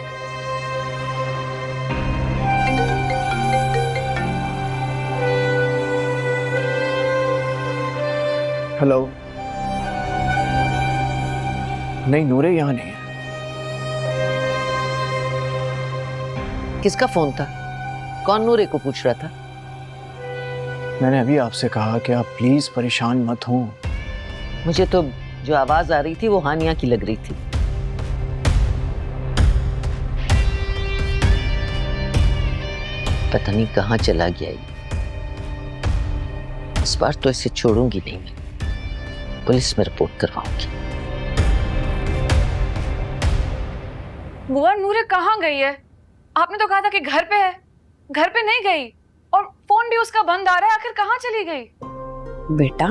हेलो, नहीं नूरे यहाँ नहीं है। किसका फोन था? कौन नूरे को पूछ रहा था? मैंने अभी आपसे कहा कि आप प्लीज परेशान मत हो। मुझे तो जो आवाज आ रही थी वो हानिया की लग रही थी। पता नहीं कहाँ चला गया ये। इस बार तो इसे छोड़ूंगी नहीं मैं, पुलिस में रिपोर्ट करवाऊंगी। बुआ, नूरे कहाँ गई है? आपने तो कहा था कि घर पे है, घर पे नहीं गई और फोन भी उसका बंद आ रहा है। आखिर कहाँ चली गई? बेटा,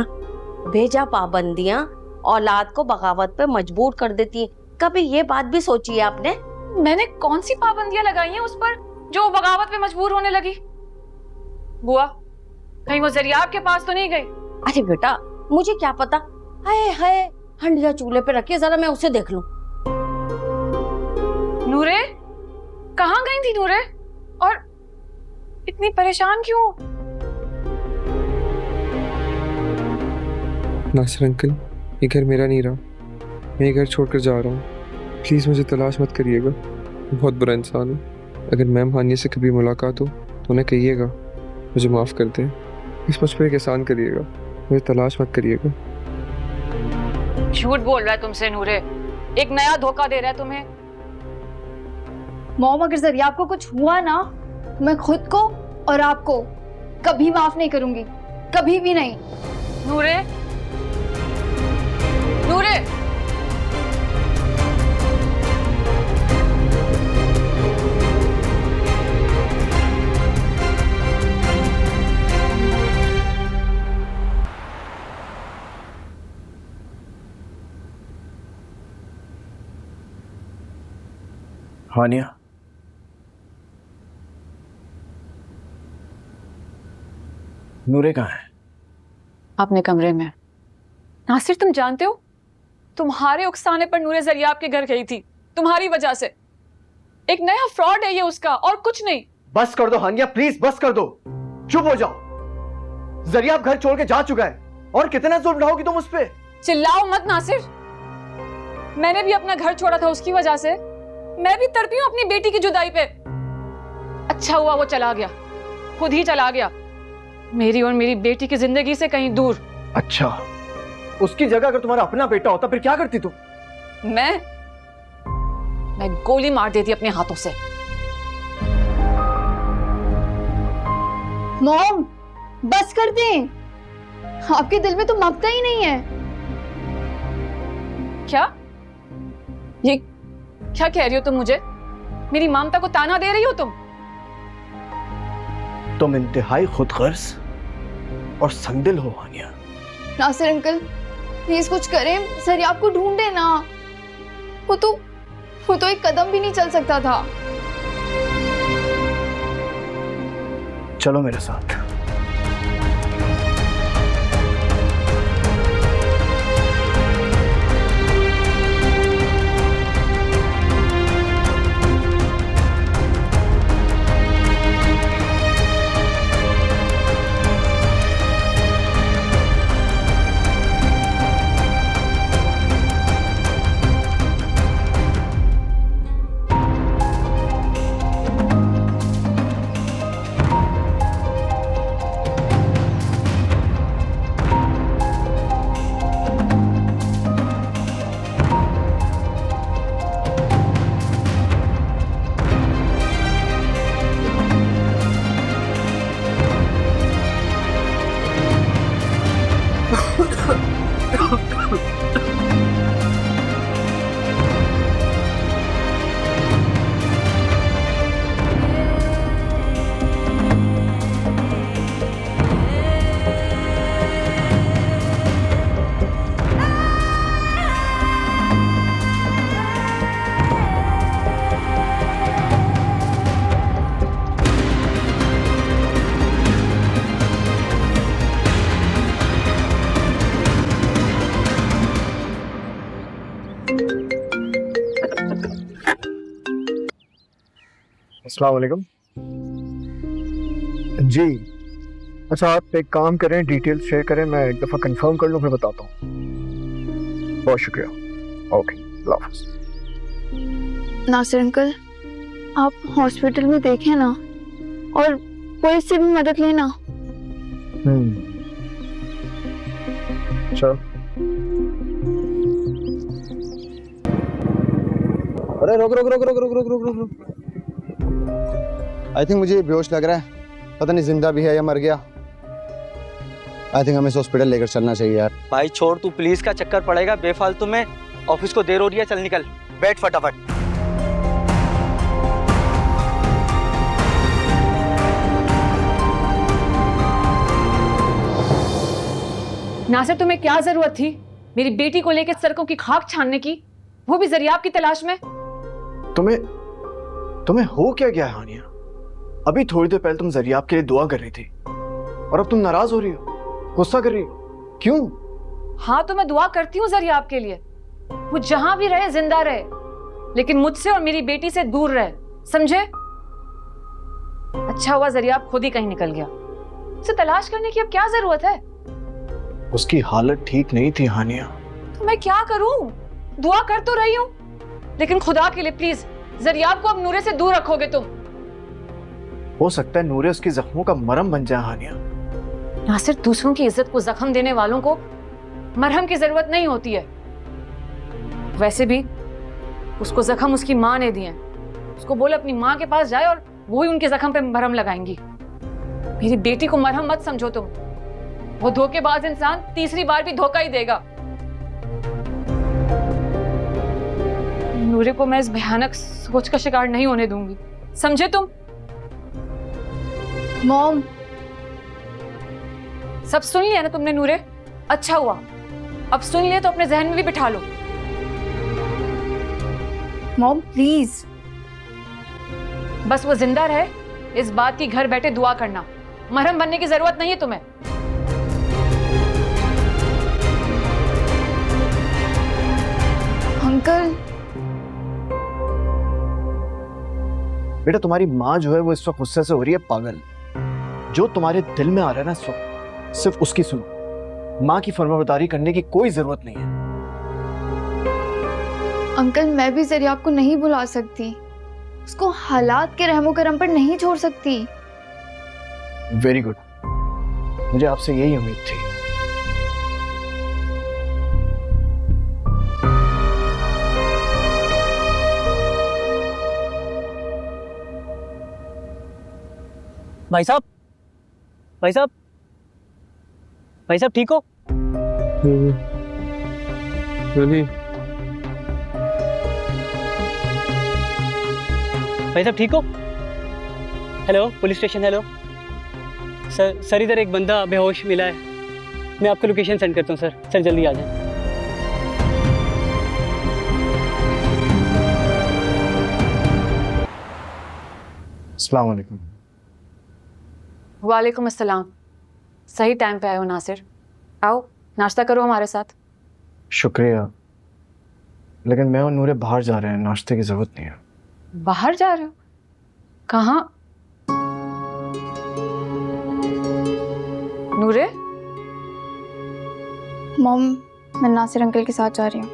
बेजा पाबंदियां औलाद को बगावत पे मजबूर कर देती है। कभी ये बात भी सोची है आपने? मैंने कौन सी पाबंदियां लगाई हैं उस पर जो बगावत पे मजबूर होने लगी? बुआ, कहीं वो ज़रियाब के पास तो नहीं गई? अरे बेटा, मुझे क्या पता। हाय हाय, हंडिया चूल्हे पे रखिए, जरा मैं उसे देख लूं। नूरे, कहाँ गई थी नूरे? और इतनी परेशान क्यों? नासिर अंकल, ये घर मेरा नहीं रहा, मैं ये घर छोड़कर जा रहा हूँ। प्लीज़ मुझे तलाश मत करिएगा, मैं बहुत बुरा इंसान हूँ। अगर मैम हानिया से कभी मुलाकात हो तो उन्हें कहिएगा मुझे माफ़ कर दें। इस मुझ पर एक एहसान करिएगा, मुझे तलाश मत करिएगा। झूठ बोल रहा है तुमसे नूरे, एक नया धोखा दे रहा है तुम्हें। मॉम, अगर जरिया आपको कुछ हुआ ना, मैं खुद को और आपको कभी माफ नहीं करूंगी, कभी भी नहीं। नूरे, नूरे, हानिया, नूरे कहाँ है? अपने कमरे में। नासिर, तुम जानते हो तुम्हारे उकसाने पर नूरे जरियाब के घर गई थी, तुम्हारी वजह से। एक नया फ्रॉड है ये उसका, और कुछ नहीं। बस कर दो हानिया, प्लीज बस कर दो, चुप हो जाओ। जरियाब घर छोड़ के जा चुका है, और कितना जुल्म ढाओगी तुम उस पे? चिल्लाओ मत नासिर, मैंने भी अपना घर छोड़ा था उसकी वजह से। मैं भी तड़पी हूं अपनी बेटी की जुदाई पे। अच्छा हुआ वो चला गया, खुद ही चला गया, मेरी और मेरी बेटी की जिंदगी से कहीं दूर। अच्छा, उसकी जगह अगर तुम्हारा अपना बेटा होता फिर क्या करती तुम? मैं गोली मार देती अपने हाथों से। मॉम, बस कर दें, आपके दिल में तो ममता ही नहीं है। क्या? ये क्या कह रही हो तुम मुझे? मेरी ममता को ताना दे रही हो तुम? तुम इंतहाई खुदगर्ज और संदिल हो हानिया। नासिर अंकल, प्लीज कुछ करें, जरियाब को ढूंढे ना। वो तो एक कदम भी नहीं चल सकता था। चलो मेरे साथ। अस्सलाम वालेकुम जी। अच्छा, आप एक काम करें, डिटेल्स शेयर करें, मैं एक दफ़ा कंफर्म कर लूँ फिर बताता हूँ। बहुत शुक्रिया। ओके, अल्लाह हाफ़िज़। नासिर अंकल, आप हॉस्पिटल में देखें ना, और पुलिस से भी मदद लेना। चलो। अरे रुक रुक रुक रुक रुक रुक रुक रुक। आई थिंक मुझे बेहोश लग रहा है, पता नहीं जिंदा भी है या मर गया। आई थिंक हमें इसे हॉस्पिटल लेकर चलना चाहिए यार। भाई छोड़, तू पुलिस का चक्कर पड़ेगा बेफालतू में, ऑफिस को देर हो रही है, चल निकल, बैठ फटाफट। नासिर, तुम्हें क्या जरूरत थी मेरी बेटी को लेकर सड़कों की खाक छानने की, वो भी जरियाब की तलाश में? तुम्हें हो क्या गया है हानिया? अभी थोड़ी देर पहले तुम जरियाब के लिए दुआ कर रही थी, और अब तुम नाराज हो रही हो, गुस्सा कर रही हो, क्यों? हाँ, तो मैं दुआ करती हूँ जरियाब के लिए, वो जहां भी रहे जिंदा रहे, लेकिन मुझसे और मेरी बेटी से दूर रहे, समझे? अच्छा हुआ जरियाब खुद ही कहीं निकल गया, उसे तलाश करने की अब क्या जरूरत है? उसकी हालत ठीक नहीं थी हानिया। तो मैं क्या करूं? दुआ कर तो रही हूं, लेकिन खुदा के लिए प्लीज जरियाब को अब नूरे से दूर रखोगे तुम? हो सकता है नूरे उसकी जख्मों का मरहम बन जाए। हानिया, नासिर, दूसरों की इज्जत को जख्म देने वालों को मरहम की जरूरत नहीं होती है। वैसे भी उसको जख्म उसकी माँ ने दिए हैं। उसको बोले अपनी माँ के पास जाए और वो ही उनके जख्म पे मरहम लगाएंगी। मेरी बेटी को मरहम मत समझो तुम। वो धोखेबाज इंसान तीसरी बार भी धोखा ही देगा। नूरे को मैं इस भयानक सोच का शिकार नहीं होने दूंगी, समझे तुम? मॉम, सब सुन लिया ना तुमने नूरे? अच्छा हुआ, अब सुन लिया तो अपने जहन में भी बिठा लो। Mom please. बस वो जिंदा रहे इस बात की घर बैठे दुआ करना। मरहम बनने की जरूरत नहीं है तुम्हें। अंकल, बेटा तुम्हारी माँ जो है वो इस वक्त गुस्से से हो रही है पागल। जो तुम्हारे दिल में आ रहा है ना इस वक्त, सिर्फ उसकी सुनो। माँ की फरमाबरदारी करने की कोई जरूरत नहीं है। अंकल मैं भी जरिया को नहीं बुला सकती, उसको हालात के रहमो करम पर नहीं छोड़ सकती। वेरी गुड, मुझे आपसे यही उम्मीद थी। भाई साहब, भाई साहब, भाई साहब ठीक हो? नहीं, भाई साहब ठीक हो? Hello, police station. Hello sir, इधर एक बंदा बेहोश मिला है। मैं आपको लोकेशन सेंड करता हूँ सर जल्दी आ जाए। अस्सलाम वालेकुम। वालेकुम अस्सलाम। सही टाइम पे आए हो नासिर। आओ नाश्ता करो हमारे साथ। शुक्रिया, लेकिन मैं और नूरे बाहर जा रहे हैं, नाश्ते की जरूरत नहीं है। बाहर जा रहे हो? कहाँ? नूरे? मॉम मैं नासिर अंकल के साथ जा रही हूँ।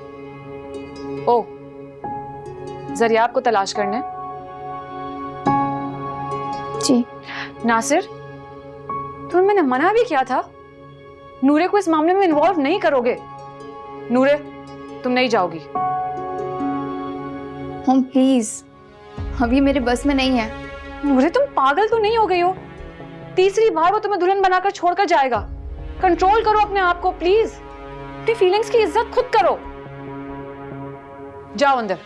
ओ, जरियाब को तलाश करने? जी। नासिर, तुम्हें मैंने मना भी किया था, नूरे को इस मामले में इन्वॉल्व नहीं करोगे। नूरे, तुम नहीं जाओगी। मॉम प्लीज, अभी मेरे बस में नहीं है। नूरे तुम पागल तो नहीं हो गई हो? तीसरी बार वो तुम्हें दुल्हन बनाकर छोड़कर जाएगा। कंट्रोल करो अपने आप को प्लीज। अपनी फीलिंग्स की इज्जत खुद करो। जाओ अंदर।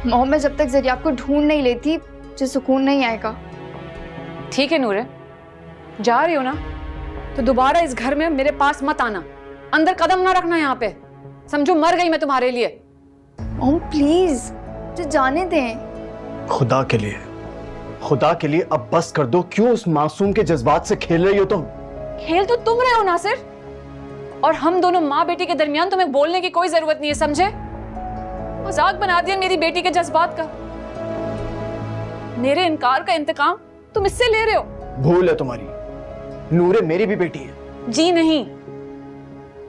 मॉम मैं जब तक जरिया को ढूंढ नहीं लेती मुझे सुकून नहीं आएगा। ठीक है नूरे, जा रही हो ना तो दोबारा इस घर में मेरे पास मत आना। अंदर कदम ना रखना यहाँ पे, समझो मर गई मैं तुम्हारे लिए। मॉम प्लीज मुझे जाने दें। खुदा के लिए अब बस कर दो। क्यों उस मासूम के जज्बात से खेल रही हो तुम? खेल तो तुम रहे हो नासिर, और हम दोनों माँ बेटी के दरमियान तुम्हें बोलने की कोई जरूरत नहीं है, समझे? मजाक बना दिया मेरी बेटी के जज्बात का। मेरे इनकार का इंतकाम तुम इससे ले रहे हो। भूल है तुम्हारी, नूरे मेरी भी बेटी है। जी नहीं,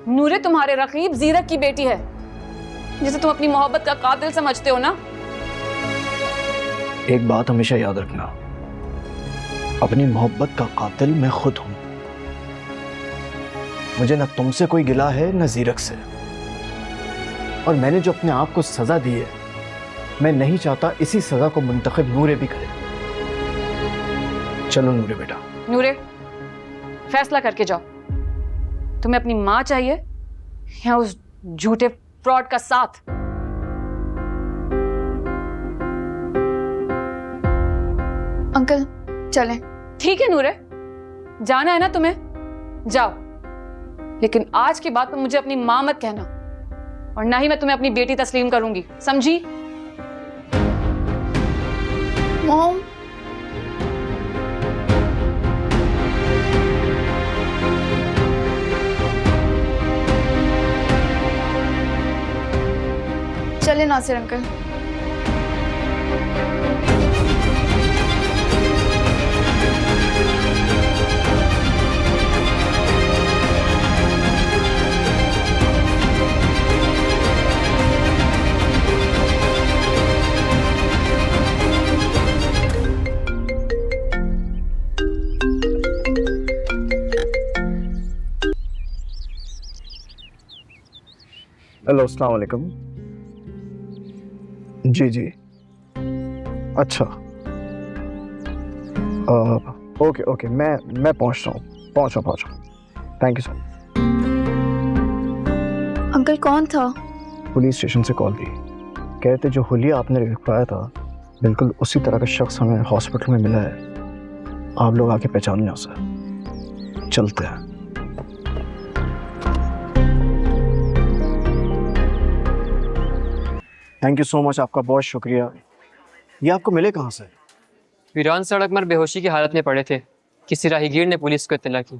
नूरे तुम्हारे रकीब जीरक की बेटी है, जिसे तुम अपनी मोहब्बत का कातिल समझते हो ना। एक बात हमेशा याद रखना, अपनी मोहब्बत का कातिल मैं खुद हूं। मुझे न तुमसे कोई गिला है न जीरक से, और मैंने जो अपने आप को सजा दी है मैं नहीं चाहता इसी सजा को मुंतखब नूरे भी करे। चलो नूरे बेटा। नूरे, फैसला करके जाओ, तुम्हें अपनी माँ चाहिए या उस झूठे फ्रॉड का साथ? अंकल चलें। ठीक है नूरे, जाना है ना तुम्हें, जाओ, लेकिन आज के बाद तुम मुझे अपनी माँ मत कहना, और ना ही मैं तुम्हें अपनी बेटी तस्लीम करूंगी, समझी? मॉम चले नासिर अंकल। हेलो, अस्सलाम वालेकुम। जी जी, अच्छा, ओके ओके, मैं पहुंच रहा हूँ, पहुंच रहा हूँ। Thank you sir. अंकल कौन था? पुलिस स्टेशन से कॉल दी, कहते जो हुलिया आपने लिखवाया था बिल्कुल उसी तरह का शख्स हमें हॉस्पिटल में मिला है, आप लोग आके पहचान लें उसे। चलते हैं। थैंक यू सो मच, आपका बहुत शुक्रिया। ये आपको मिले कहाँ से? वीरान सड़क पर बेहोशी की हालत में पड़े थे, किसी राहगीर ने पुलिस को इत्तला की।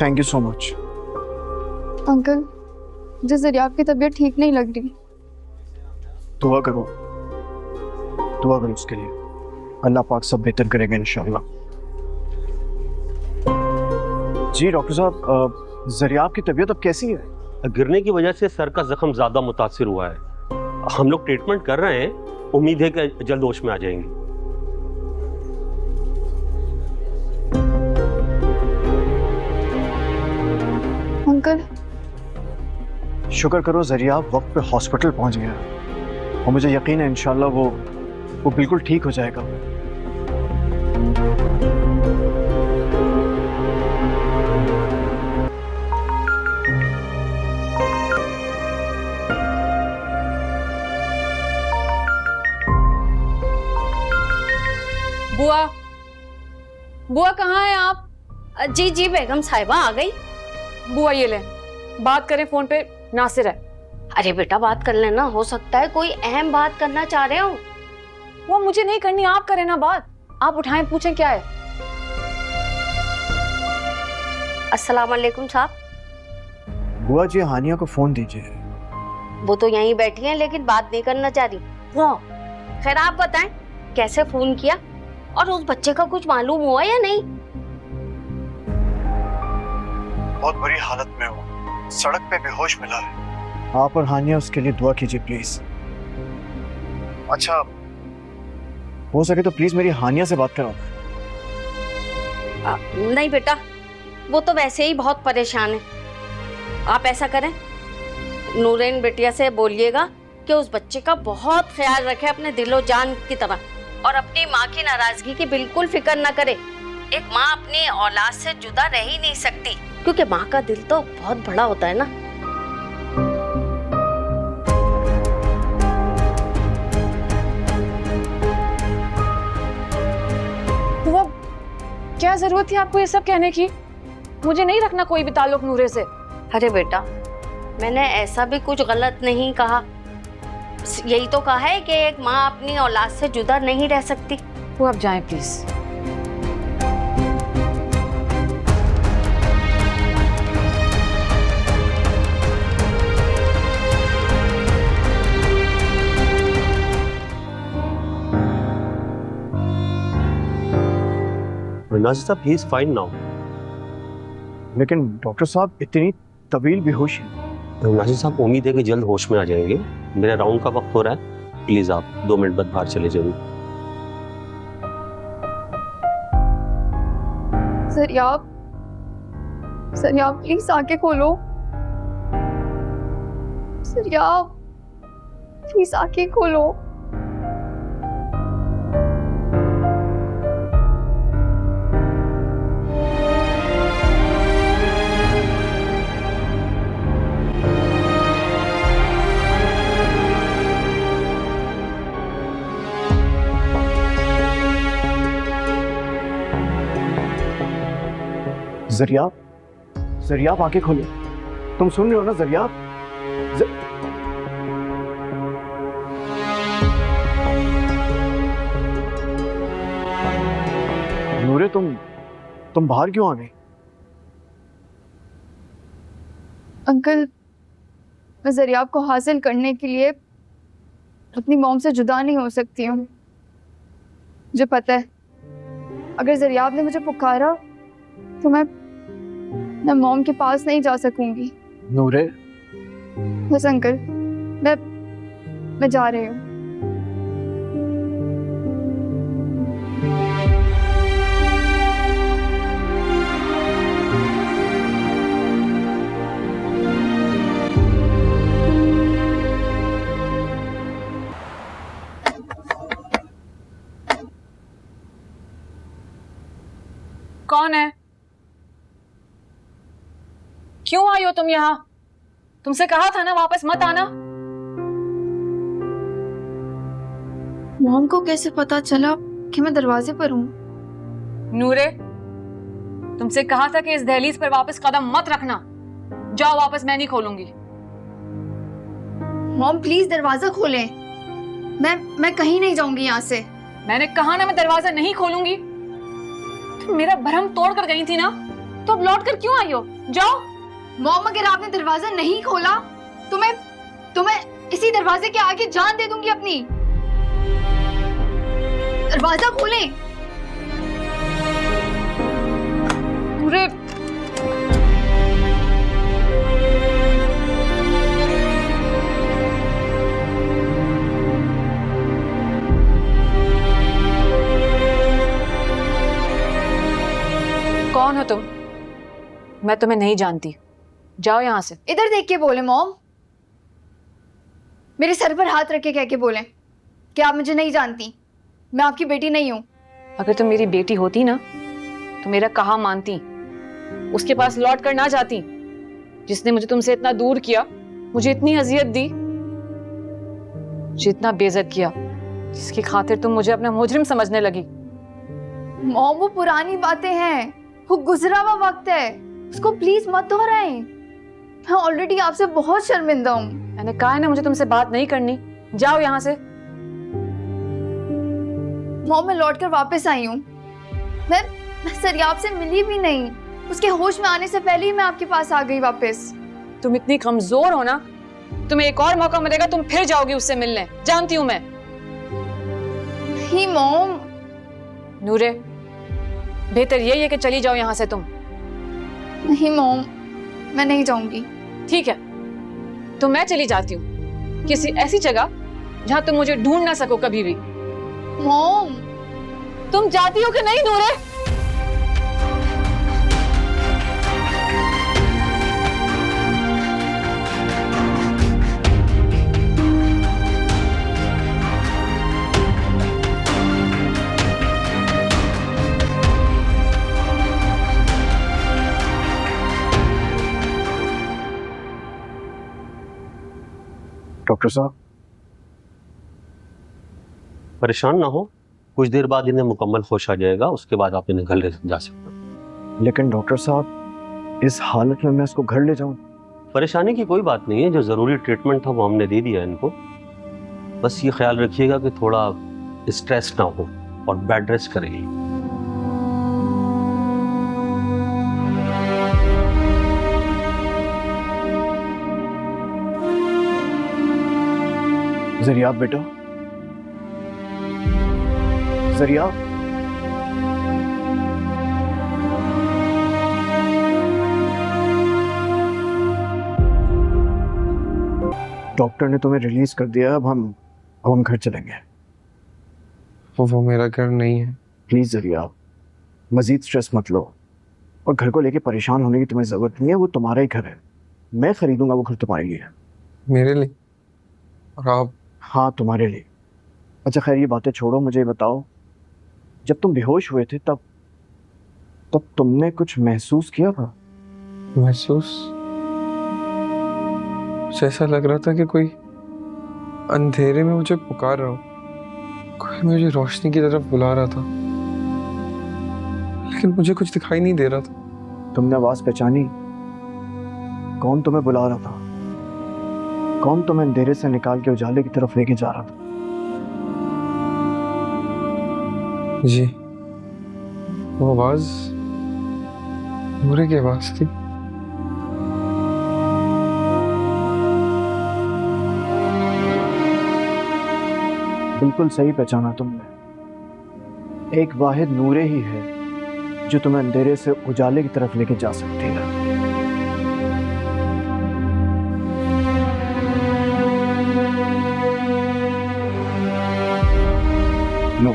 Thank you so much. Uncle, मुझे ज़रियाब की तबीयत ठीक नहीं लग रही। दुआ करो, दुआ करो उसके लिए, अल्लाह पाक सब बेहतर करेगा इंशाल्लाह। जी डॉक्टर साहब, ज़रियाब की तबीयत अब कैसी है? गिरने की वजह से सर का जख्म ज़्यादा मुतासिर हुआ है। हम लोग ट्रीटमेंट कर रहे हैं, उम्मीद है कि जल्द होश में आ जाएंगे। अंकल, शुक्र करो ज़रियाब वक्त पे हॉस्पिटल पहुंच गया और मुझे यकीन है इंशाल्लाह वो बिल्कुल ठीक हो जाएगा। बुआ, बुआ कहाँ हैं आप? जी जी बेगम साहिबा आ गई। बुआ ये ले, बात करें फोन पे, नासिर है। अरे बेटा बात कर लेना, हो सकता है कोई अहम बात करना चाह रहे हो। वो मुझे नहीं करनी, आप करें ना बात। आप उठाएं, पूछें क्या है। अस्सलाम वालेकुम साहब। बुआ जी, हानिया को फोन दीजिए। वो तो यहीं बैठी हैं लेकिन बात नहीं करना चाह रही। वो खैर आप बताएं कैसे फोन किया और उस बच्चे का कुछ मालूम हुआ या नहीं? बहुत बुरी हालत में हो, सड़क पे बेहोश मिला है। आप और हानिया उसके लिए दुआ कीजिए प्लीज। अच्छा, हो सके तो प्लीज मेरी हानिया से बात कराओ। नहीं बेटा, वो तो वैसे ही बहुत परेशान है। आप ऐसा करें, नूरैन बिटिया से बोलिएगा कि उस बच्चे का बहुत ख्याल रखे अपने दिलो जान की तरह, और अपनी माँ की नाराजगी की बिल्कुल फिक्र ना करे। एक माँ अपनी औलाद से जुदा रह ही नहीं सकती, क्योंकि माँ का दिल तो बहुत बड़ा होता है ना। बुआ, क्या जरूरत थी आपको ये सब कहने की? मुझे नहीं रखना कोई भी ताल्लुक नूरे से। अरे बेटा, मैंने ऐसा भी कुछ गलत नहीं कहा, यही तो कहा है कि एक माँ अपनी औलाद से जुदा नहीं रह सकती। वो आप जाएं प्लीज। नाज़िर साहब, ही इज फाइन नाउ। लेकिन डॉक्टर साहब, इतनी तवील बेहोशी। नाज़िर साहब, उम्मीद है कि जल्द होश में आ जाएंगे। मेरा राउंड का वक्त हो रहा है, प्लीज आप 2 मिनट बाद बाहर चले जाइए। ज़रियाब, ज़रियाब प्लीज आंखें खोलो। ज़रियाब प्लीज आंखें खोलो। ज़रियाब, ज़रियाब आंखें खोलो। तुम सुन रहे हो ना ज़रियाब? नूरे, तुम बाहर क्यों आ गई? अंकल, मैं ज़रियाब को हासिल करने के लिए अपनी मॉम से जुदा नहीं हो सकती हूँ। मुझे पता है अगर ज़रियाब ने मुझे पुकारा तो मैं मॉम के पास नहीं जा सकूंगी। नूरे, बस अंकल, मैं जा रही हूँ। कौन है? क्यों आई हो तुम यहाँ? तुमसे कहा था ना वापस मत आना। मॉम को कैसे पता चला कि मैं दरवाजे पर हूँ? नूरे, तुमसे कहा था कि इस दहलीज पर वापस कदम मत रखना। जाओ वापस, मैं नहीं खोलूंगी। मॉम प्लीज दरवाजा खोलें। मैं कहीं नहीं जाऊंगी यहाँ से। मैंने कहा ना मैं दरवाजा नहीं खोलूंगी। तुम मेरा भरम तोड़ कर गई थी ना, तो अब लौट कर क्यों आई हो? जाओ। मॉम अगर आपने दरवाजा नहीं खोला तो मैं इसी दरवाजे के आगे जान दे दूंगी अपनी। दरवाजा खोलें। पूरे कौन हो तुम? मैं तुम्हें नहीं जानती। जाओ यहां से। इधर देख के बोले मॉम। मेरे सर पर हाथ रख के कह के बोले कि आप मुझे नहीं जानती, मैं आपकी बेटी नहीं हूं। अगर तुम मेरी बेटी होती ना तो मेरा कहा मानती, उसके पास लौट कर ना जाती जिसने मुझे तुमसे इतना दूर किया, मुझे इतनी अजियत दी, मुझे इतना बेइज्जत किया, जिसकी खातिर तुम मुझे अपना मुजरिम समझने लगी। मॉम वो पुरानी बातें हैं, वो गुजरा हुआ वक्त है, उसको प्लीज मत दोहराएं। मैं ऑलरेडी आपसे बहुत शर्मिंदा हूँ। मैंने कहा है ना मुझे तुमसे बात नहीं करनी। जाओ यहाँ से। मॉम मैं लौट कर वापस आई हूँ। मैं सरियाब से मिली भी नहीं, उसके होश में आने से पहले ही मैं आपके पास आ गई वापस। तुम इतनी कमजोर हो ना, तुम्हें एक और मौका मिलेगा, तुम फिर जाओगी उससे मिलने, जानती हूँ मैं। नहीं मॉम। नूरे, बेहतर यही है कि चली जाओ यहाँ से तुम। नहीं मॉम, मैं नहीं जाऊंगी। ठीक है, तो मैं चली जाती हूँ किसी ऐसी जगह जहाँ तुम मुझे ढूंढ ना सको कभी भी। मॉम तुम जाती हो कि नहीं नूरे? डॉक्टर साहब, परेशान ना हो, कुछ देर बाद इन्हें मुकम्मल होश आ जाएगा, उसके बाद आप इन्हें घर ले जा सकते हो। लेकिन डॉक्टर साहब, इस हालत में मैं इसको घर ले जाऊं? परेशानी की कोई बात नहीं है, जो ज़रूरी ट्रीटमेंट था वो हमने दे दिया इनको। बस ये ख्याल रखिएगा कि थोड़ा स्ट्रेस ना हो और बेड रेस्ट करेगी। जरिया बेटा, जरिया। डॉक्टर ने तुम्हें रिलीज कर दिया, अब हम घर चलेंगे। वो मेरा घर नहीं है। प्लीज जरिया, मजीद स्ट्रेस मत लो, और घर को लेके परेशान होने की तुम्हें जरूरत नहीं है। वो तुम्हारा ही घर है, मैं खरीदूंगा वो घर तुम्हारे लिए। मेरे लिए? और आप? हाँ, तुम्हारे लिए। अच्छा खैर, ये बातें छोड़ो, मुझे बताओ, जब तुम बेहोश हुए थे तब तुमने कुछ महसूस किया था? महसूस? ऐसा लग रहा था कि कोई अंधेरे में मुझे पुकार रहा हो, कोई मुझे रोशनी की तरफ बुला रहा था, लेकिन मुझे कुछ दिखाई नहीं दे रहा था। तुमने आवाज पहचानी? कौन तुम्हें बुला रहा था? कौन तुम्हें अंधेरे से निकाल के उजाले की तरफ लेके जा रहा था? जी, वो आवाज नूरे की आवाज थी। बिल्कुल सही पहचाना तुमने। एक वाहिद नूरे ही है जो तुम्हें अंधेरे से उजाले की तरफ लेके जा सकती है। लो,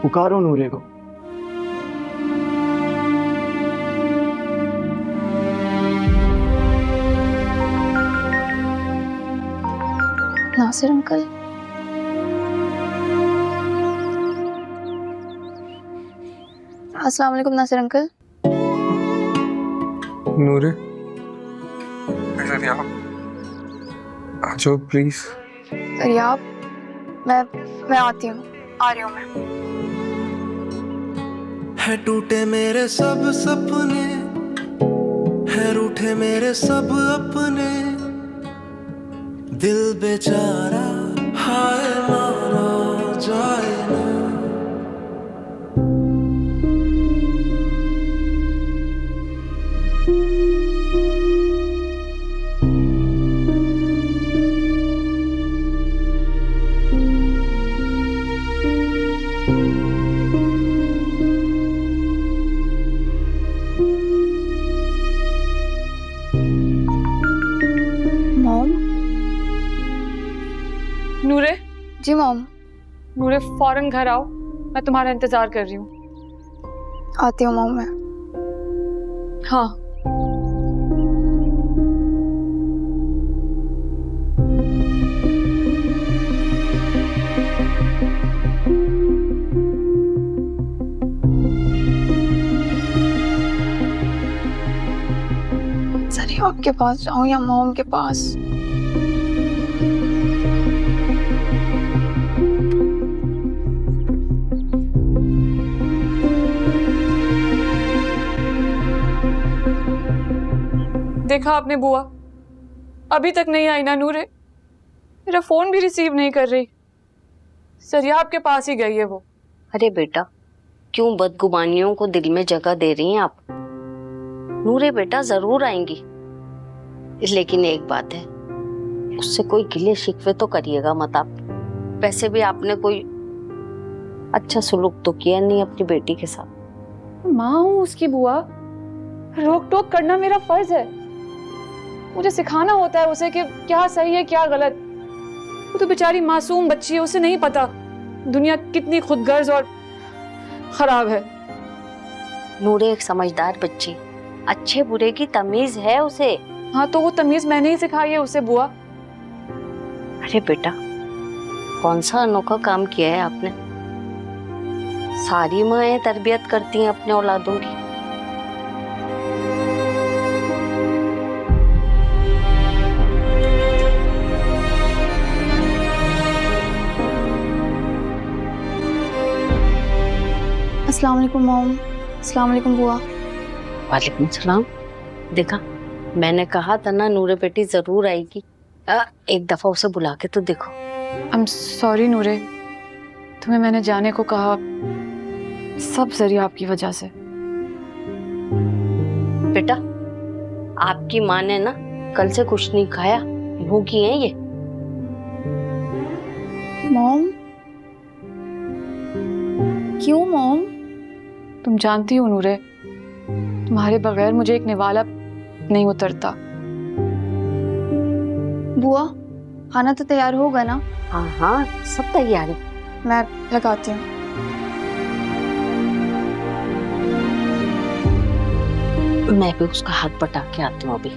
पुकारो नूरे को। नासिर अंकल, अस्सलाम वालेकुम नासिर अंकल। नूरे, आ जाओ प्लीज। रियाब, मैं आती हूँ, आ रही हूँ मैं। है टूटे मेरे सब सपने, है रूठे मेरे सब अपने, दिल बेचारा हाय मारा जाए ना। मॉम। नूरे, जी मॉम। नूरे फौरन घर आओ, मैं तुम्हारा इंतजार कर रही हूँ। आती हूँ मॉम मैं। हाँ। रियाब के पास जाऊँ या मॉम के पास? देखा आपने बुआ, अभी तक नहीं आई ना नूरे, मेरा फोन भी रिसीव नहीं कर रही। सरियाब के पास ही गई है वो। अरे बेटा, क्यों बदगुमानियों को दिल में जगह दे रही हैं आप? नूरे बेटा जरूर आएंगी, लेकिन एक बात है, उससे कोई गिले शिकवे तो करिएगा मत आप। वैसे भी आपने कोई अच्छा सुलूक तो किया नहीं अपनी बेटी के साथ। माँ हूँ उसकी बुआ, रोक टोक करना मेरा फर्ज है। मुझे सिखाना होता है उसे कि क्या सही है क्या गलत। वो तो बेचारी मासूम बच्ची है, उसे नहीं पता दुनिया कितनी खुदगर्ज और खराब है। नूरे एक समझदार बच्ची, अच्छे बुरे की तमीज है उसे। हाँ तो वो तमीज मैंने ही सिखाई है उसे बुआ। अरे बेटा, कौन सा अनोखा काम किया है आपने। सारी माएं तरबियत करती हैं अपने औलादों की। अस्सलाम वालेकुम मॉम। अस्सलाम वालेकुम बुआ। वालेकुम सलाम। देखा, मैंने कहा था ना नूरे बेटी जरूर आएगी। एक दफा उसे बुला के तो देखो। I'm sorry नूरे, तुम्हें मैंने जाने को कहा, सब जरिए आपकी वजह से। बेटा, आपकी माँ ने ना कल से कुछ नहीं खाया, भूखी है ये। मॉम, क्यों मॉम? तुम जानती हो नूरे, तुम्हारे बगैर मुझे एक निवाला नहीं उतरता। बुआ, खाना तो तैयार होगा ना? हाँ हाँ, सब तैयार है। मैं लगाती हूँ। मैं भी उसका हाथ बटा के आती हूँ अभी।